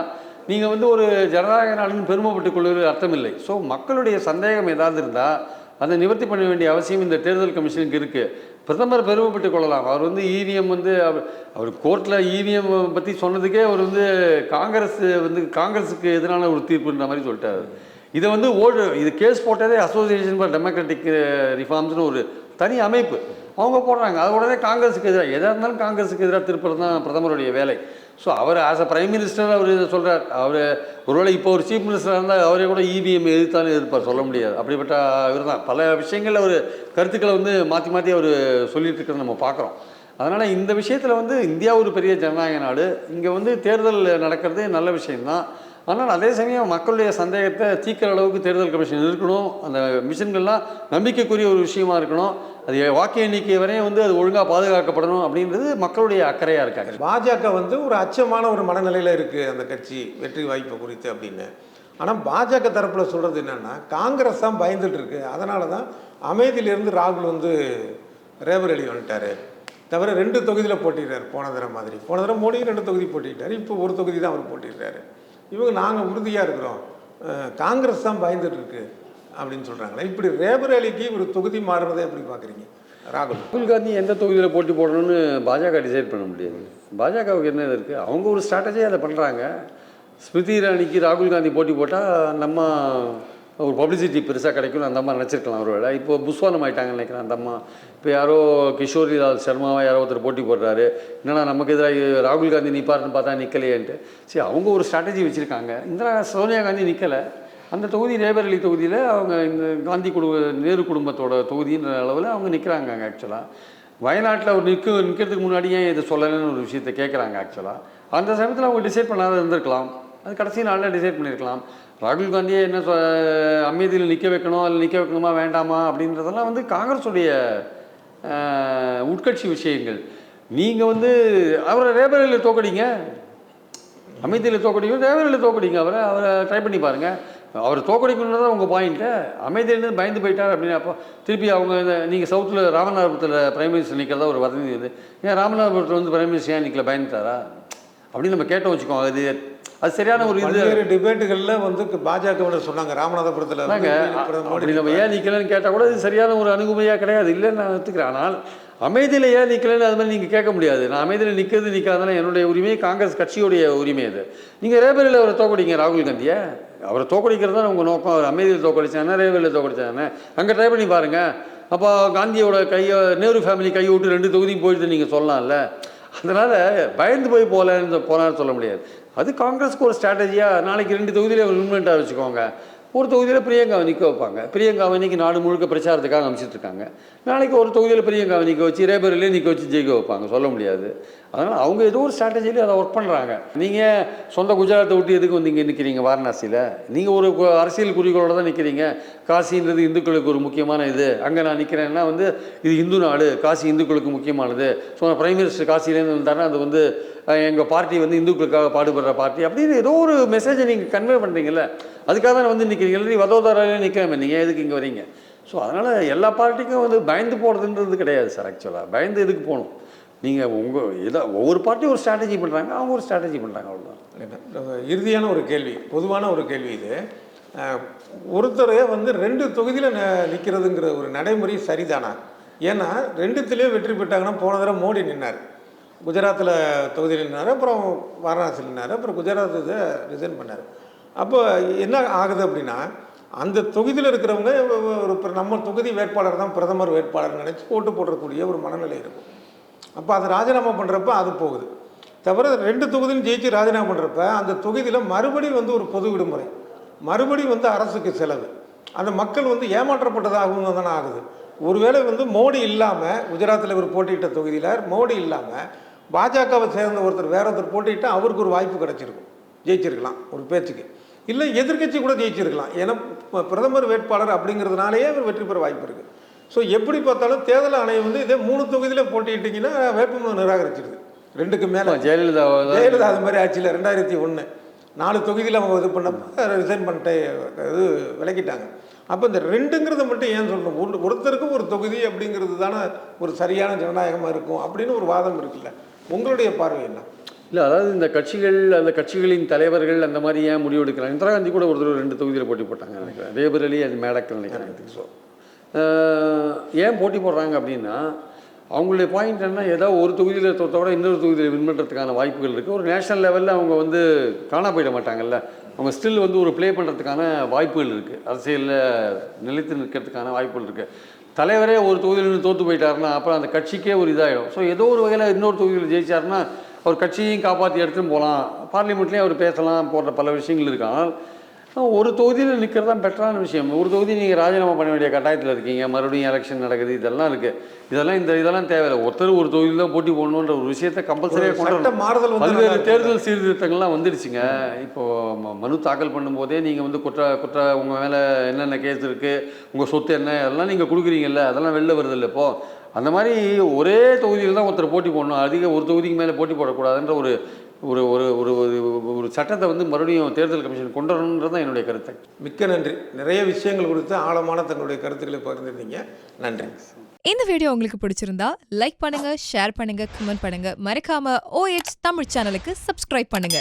நீங்கள் வந்து ஒரு ஜனநாயக நாடுன்னு பெருமைப்பட்டுக் கொள்வது அர்த்தம் இல்லை. ஸோ மக்களுடைய சந்தேகம் ஏதாவது இருந்தால் அதை நிவர்த்தி பண்ண வேண்டிய அவசியம் இந்த தேர்தல் கமிஷனுக்கு இருக்குது. பிரதமர் பெருமைப்பட்டுக் கொள்ளலாம். அவர் வந்து இவிஎம் வந்து அவர் கோர்ட்டில் இவிஎம் பற்றி சொன்னதுக்கே அவர் வந்து காங்கிரஸுக்கு எதிரான ஒரு தீர்ப்புன்ற மாதிரி சொல்லிட்டார். இதை வந்து இது கேஸ் போட்டதே அசோசியேஷன் ஃபார் டெமோக்ராட்டிக் ரிஃபார்ம்ஸ்னு ஒரு தனி அமைப்பு, அவங்க போடுறாங்க. அது உடனே காங்கிரஸுக்கு எதிராக எதாக இருந்தாலும் காங்கிரஸுக்கு எதிராக திருப்பது தான் பிரதமருடைய வேலை. ஸோ அவர் ஆஸ் அ பிரைம் மினிஸ்டர் அவர் இதை சொல்கிறார். அவர் ஒருவேளை இப்போ ஒரு சீஃப் மினிஸ்டராக இருந்தால் அவரே கூட இவிஎம் எதிர்த்தாலும் எதிர்ப்பார், சொல்ல முடியாது. அப்படிப்பட்ட இவர் தான் பல விஷயங்களில் அவர் கருத்துக்களை வந்து மாற்றி அவர் சொல்லிட்டு இருக்கிறத நம்ம பார்க்குறோம். அதனால் இந்த விஷயத்தில் வந்து இந்தியா ஒரு பெரிய ஜனநாயக நாடு, இங்கே வந்து தேர்தல் நடக்கிறது நல்ல விஷயம்தான். ஆனால் அதே சமயம் மக்களுடைய சந்தேகத்தை தீர்க்கிற அளவுக்கு தேர்தல் கமிஷன் இருக்கணும். அந்த மிஷன்கள்லாம் நம்பிக்கைக்குரிய ஒரு விஷயமா இருக்கணும். அது வாக்கு எண்ணிக்கை வரையும் வந்து அது ஒழுங்காக பாதுகாக்கப்படணும் அப்படின்றது மக்களுடைய அக்கறையாக இருக்காங்க. பாஜக வந்து ஒரு அச்சமான ஒரு மனநிலையில் இருக்குது அந்த கட்சி வெற்றி வாய்ப்பு குறித்து அப்படின்னு. ஆனால் பாஜக தரப்பில் சொல்கிறது என்னென்னா, காங்கிரஸ் தான் பயந்துட்டு இருக்கு, அதனால தான் அமேதியிலேருந்து ராகுல் வந்து ரேபரேலி வந்துட்டார். தவிர 2 தொகுதியில் போட்டிடுறாரு. போன தடவை மோடி 2 தொகுதி போட்டிட்டார். இப்போ ஒரு தொகுதி தான் அவர் போட்டிடுறாரு. இவங்க நாங்கள் உறுதியாக இருக்கிறோம், காங்கிரஸ் தான் பயந்துட்டு இருக்கு அப்படின்னு சொல்கிறாங்களே. இப்படி ரேபரேலிக்கு ஒரு தொகுதி மாறுறதை எப்படி பார்க்குறீங்க? ராகுல் காந்தி எந்த தொகுதியில் போட்டி போடணும்னு பாஜக டிசைட் பண்ண முடியாது. பாஜகவுக்கு என்ன இருக்குது, அவங்க ஒரு ஸ்ட்ராட்டஜியாக அதை பண்ணுறாங்க. ஸ்மிருதி இரானிக்கு ராகுல் காந்தி போட்டி போட்டால் நம்ம ஒரு பப்ளிசிட்டி பெருசாக கிடைக்கும்னு அந்த அம்மா நினச்சிருக்கலாம் ஒரு வேளை. இப்போ புஸ்வானம் ஆகிட்டாங்கன்னு நினைக்கிறேன் அந்த அம்மா. இப்போ யாரோ கிஷோரி லால் சர்மாவை யாரோ ஒருத்தர் போட்டி போடுறாரு, என்னன்னா நமக்கு எதிராக ராகுல் காந்தி நிற்பாருன்னு பார்த்தா நிற்கலையேன்ட்டு. சரி, அவங்க ஒரு ஸ்ட்ராட்டஜி வச்சுருக்காங்க. சோனியா காந்தி நிற்கலை. அந்த தொகுதி ரேபரேலி தொகுதியில் அவங்க இந்த காந்தி நேரு குடும்பத்தோட தொகுதின்ற அளவில் அவங்க நிற்கிறாங்க. ஆக்சுவலாக வயநாட்டில் அவர் நிற்கிறதுக்கு முன்னாடியே இதை சொல்லலைன்னு ஒரு விஷயத்தை கேட்குறாங்க. ஆக்சுவலாக அந்த சமயத்தில் அவங்க டிசைட் பண்ணாத இருந்திருக்கலாம். அது கடைசி நாளில் டிசைட் பண்ணியிருக்கலாம். ராகுல் காந்தியை என்ன அமேதியில் நிற்க வைக்கணும், அதில் நிற்க வைக்கணுமா வேண்டாமா அப்படின்றதெல்லாம் வந்து காங்கிரஸுடைய உட்கட்சி விஷயங்கள். நீங்கள் வந்து அவரை ரேபரேலியில் தோக்கடிங்க, அமேதியில் தோக்கடிக்கும், ரேபரேலியில் தோக்கடிங்க. அவரை ட்ரை பண்ணி பாருங்கள். அவர் தோக்கடிக்கணுன்னு தான் உங்கள் பாயிண்ட்டு. அமேதியிலேருந்து பயந்து போயிட்டார் அப்படின்னு. அப்போ திருப்பி அவங்க நீங்கள் சவுத்தில் ராமநாதபுரத்தில் பிரைம் மினிஸ்டர் நிற்கிறதா ஒரு வதந்தி இது. ஏன் ராமநாதபுரத்தில் வந்து பிரைம் மினிஸ்டர் ஏன் நிற்கல, பயந்துட்டாரா அப்படின்னு நம்ம கேட்டோம் வச்சுக்கோங்க. அது சரியான ஒரு இது. டிபேட்டுகளில் வந்து பாஜகவினர் சொன்னாங்க ராமநாதபுரத்தில் அப்படி நம்ம ஏன் நிற்கலன்னு கேட்டால் கூட இது சரியான ஒரு அணுகுமுறையாக கிடையாது, இல்லைன்னு நான் எடுத்துக்கிறேன். ஆனால் அமைதியில் ஏன் நிற்கலன்னு அது மாதிரி நீங்கள் கேட்க முடியாது. நான் அமைதியில் நிற்கிறது நிற்காதானே என்னுடைய உரிமை, காங்கிரஸ் கட்சியுடைய உரிமை அது. நீங்கள் ரேபரேலியில் அவரை தோக்கடிங்க, ராகுல் காந்தியை அவரை தோக்கடிக்கிறது தான் உங்கள் நோக்கம். அவர் அமைதியில் தோக்கடிச்சானே, ரேபரேலியில் தோக்கடிச்சானே, அங்கே ட்ரை பண்ணி பாருங்கள். அப்போ காந்தியோட கையை நேரு ஃபேமிலி கையை விட்டு 2 தொகுதியும் போயிட்டு நீங்கள் சொல்லலாம்ல. அதனால் பயந்து போய் போனான்னு சொல்ல முடியாது. அது காங்கிரஸுக்கு ஒரு ஸ்ட்ராட்டஜியாக நாளைக்கு 2 தொகுதியில் அவர் இன்வெண்ட்டாக வச்சுக்கோங்க. ஒரு தொகுதியில் பிரியங்காவை நிற்க வைப்பாங்க. பிரியங்காவை இன்றைக்கி நாடு முழுக்க பிரச்சாரத்துக்காக அமைச்சிட்ருக்காங்க. நாளைக்கு ஒரு தொகுதியில் பிரியங்காவை நிற்க வச்சு ரேபரேலியே நிற்க வச்சு ஜெயிக்க வைப்பாங்க, சொல்ல முடியாது. அதனால் அவங்க ஏதோ ஒரு ஸ்ட்ராட்டஜியில் அதை ஒர்க் பண்ணுறாங்க. நீங்கள் சொந்த குஜராத்தை விட்டு எதுக்கு வந்து இங்கே நிற்கிறீங்க வாரணாசியில்? நீங்கள் ஒரு அரசியல் குறிக்கோளோடு தான் நிற்கிறீங்க. காசின்றது இந்துக்களுக்கு ஒரு முக்கியமான இது, அங்கே நான் நிற்கிறேன்னா வந்து இது இந்து நாடு, காசி இந்துக்களுக்கு முக்கியமானது. ஸோ பிரைம் மினிஸ்டர் காசிலேருந்து வந்தாருன்னா அது வந்து எங்கள் பார்ட்டி வந்து இந்துக்களுக்காக பாடுபடுற பார்ட்டி அப்படின்னு ஏதோ ஒரு மெசேஜை நீங்கள் கன்வே பண்ணுறீங்கல்ல. அதுக்காக தான் வந்து நிற்கிறீங்க. நீ வதோதராலே நிற்கிறேன், நீங்கள் எதுக்கு இங்கே வரீங்க? ஸோ அதனால் எல்லா பார்ட்டிக்கும் வந்து பயந்து போகிறதுன்றது கிடையாது சார். ஆக்சுவலாக பயந்து எதுக்கு போகணும்? நீங்கள் ஒவ்வொரு பார்ட்டியும் ஒரு ஸ்ட்ராட்டஜி பண்ணுறாங்க, அவங்க ஒரு ஸ்ட்ராட்டஜி பண்ணுறாங்க, அவ்வளோதான். இறுதியான ஒரு கேள்வி, பொதுவான ஒரு கேள்வி இது. ஒருத்தரே வந்து 2 தொகுதியில் நிற்கிறதுங்கிற ஒரு நடைமுறை சரிதானா? ஏன்னா 2த்துலேயே வெற்றி பெற்றாங்கன்னா போன தடவை மோடி நின்னார், குஜராத்தில் தொகுதியில் நின்னார், அப்புறம் வாரணாசியில் நின்னார், அப்புறம் குஜராத் இதை ரிசைன் பண்ணார். அப்போ என்ன ஆகுது அப்படின்னா, அந்த தொகுதியில் இருக்கிறவங்க ஒரு நம்ம தொகுதி வேட்பாளர் தான் பிரதமர் வேட்பாளர் நினச்சி ஓட்டு போடக்கூடிய ஒரு மனநிலை இருக்கும். அப்போ அதை ராஜினாமா பண்ணுறப்ப அது போகுது. தவிர 2 தொகுதியும் ஜெயிச்சு ராஜினாமா பண்ணுறப்ப அந்த தொகுதியில் மறுபடியும் வந்து ஒரு பொது விடுமுறை, மறுபடியும் வந்து அரசுக்கு செலவு, அந்த மக்கள் வந்து ஏமாற்றப்பட்டதாகவும் தானே ஆகுது. ஒருவேளை வந்து மோடி இல்லாமல் குஜராத்தில் இவர் போட்டியிட்ட தொகுதியில் மோடி இல்லாமல் பாஜகவை சேர்ந்த ஒருத்தர் வேற ஒருத்தர் போட்டியிட்டால் அவருக்கு ஒரு வாய்ப்பு கிடச்சிருக்கும், ஜெயிச்சிருக்கலாம் ஒரு பேச்சுக்கு. இல்லை எதிர்கட்சி கூட ஜெயிச்சிருக்கலாம். ஏன்னா பிரதமர் வேட்பாளர் அப்படிங்கிறதுனாலேயே அவர் வெற்றி பெற வாய்ப்பு இருக்குது. ஸோ எப்படி பார்த்தாலும் தேர்தல் ஆணையம் வந்து இதே 3 தொகுதியில் போட்டிட்டிங்கன்னா வேட்புமனு நிராகரிச்சிருது. 2க்கு மேலே ஜெயலலிதா அது மாதிரி ஆட்சியில் 2001 4 தொகுதியில் அவங்க இது பண்ணப்போ ரிசைன் பண்ணிட்டு இது விலக்கிட்டாங்க. அப்போ இந்த 2ங்கிறத மட்டும் ஏன் சொல்லணும்? ஒருத்தருக்கு ஒரு தொகுதி அப்படிங்கிறது தானே ஒரு சரியான ஜனநாயகமாக இருக்கும் அப்படின்னு ஒரு வாதம் இருக்குல்ல. உங்களுடைய பார்வை என்ன? இல்லை, அதாவது இந்த கட்சிகள், அந்த கட்சிகளின் தலைவர்கள் அந்த மாதிரி ஏன் முடிவு எடுக்கிறாங்க? இந்திரா காந்தி கூட ஒரு 2 தொகுதியில் போட்டி போட்டாங்க நினைக்கிறேன், ரேபரேலி அது மேடக்கல் நினைக்கிறேன். ஸோ ஏன் போட்டி போடுறாங்க அப்படின்னா அவங்களுடைய பாயிண்ட் என்ன, ஏதாவது ஒரு தொகுதியில் தோற்ற விட இன்னொரு தொகுதியில் வின் பண்ணுறதுக்கான வாய்ப்புகள் இருக்குது. ஒரு நேஷனல் லெவலில் அவங்க வந்து காணா போயிட மாட்டாங்கல்ல, அவங்க ஸ்டில் வந்து ஒரு ப்ளே பண்ணுறதுக்கான வாய்ப்புகள் இருக்குது, அரசியலில் நிலைத்து நிற்கிறதுக்கான வாய்ப்புகள் இருக்குது. தலைவரே ஒரு தொகுதியில் தோற்று போயிட்டாருன்னா அப்புறம் அந்த கட்சிக்கே ஒரு இதாகிடும். ஸோ ஏதோ ஒரு வகையில் இன்னொரு தொகுதியில் ஜெயிச்சாருன்னா அவர் கட்சியையும் காப்பாற்றி எடுத்துன்னு போகலாம், பார்லிமெண்ட்லேயும் அவர் பேசலாம், போன்ற பல விஷயங்கள் இருக்கு. ஆனால் ஒரு தொகுதியில் நிற்கிறது தான் பெட்டரான விஷயம். ஒரு தொகுதி நீங்கள் ராஜினாமா பண்ண வேண்டிய கட்டாயத்தில் இருக்கீங்க, மறுபடியும் எலெக்ஷன் நடக்குது, இதெல்லாம் இருக்குது. இதெல்லாம் தேவையில்லை. ஒருத்தர் ஒரு தொகுதியில் தான் போட்டி போடணுன்ற ஒரு விஷயத்தை கம்பல்சரியாக கொண்டு வரணும். மாறுதல் பல்வேறு தேர்தல் சீர்திருத்தங்கள்லாம் வந்துடுச்சுங்க. இப்போது மனு தாக்கல் பண்ணும்போதே நீங்கள் வந்து குற்ற உங்கள் மேலே என்னென்ன கேஸ் இருக்குது, உங்கள் சொத்து என்ன, அதெல்லாம் நீங்கள் கொடுக்குறீங்கல்ல, அதெல்லாம் வெளில வருதில்ல. இப்போது அந்த மாதிரி ஒரே தொகுதியில் தான் ஒருத்தர் போட்டி போடணும், ஒரு தொகுதிக்கு மேலே போட்டி போடக்கூடாதுன்ற ஒரு ஒரு ஒரு ஒரு ஒரு சட்டத்தை வந்து மறுபடியும் தேர்தல் கமிஷன் கொண்டு வரணுன்றது தான் என்னுடைய கருத்து. மிக்க நன்றி. நிறைய விஷயங்கள் குறித்து ஆழமான தங்களுடைய கருத்துக்களை பகிர்ந்துருந்தீங்க. நன்றி. இந்த வீடியோ உங்களுக்கு பிடிச்சிருந்தா லைக் பண்ணுங்க, ஷேர் பண்ணுங்க, கமெண்ட் பண்ணுங்க. மறக்காம OH தமிழ் சேனலுக்கு சப்ஸ்கிரைப் பண்ணுங்க.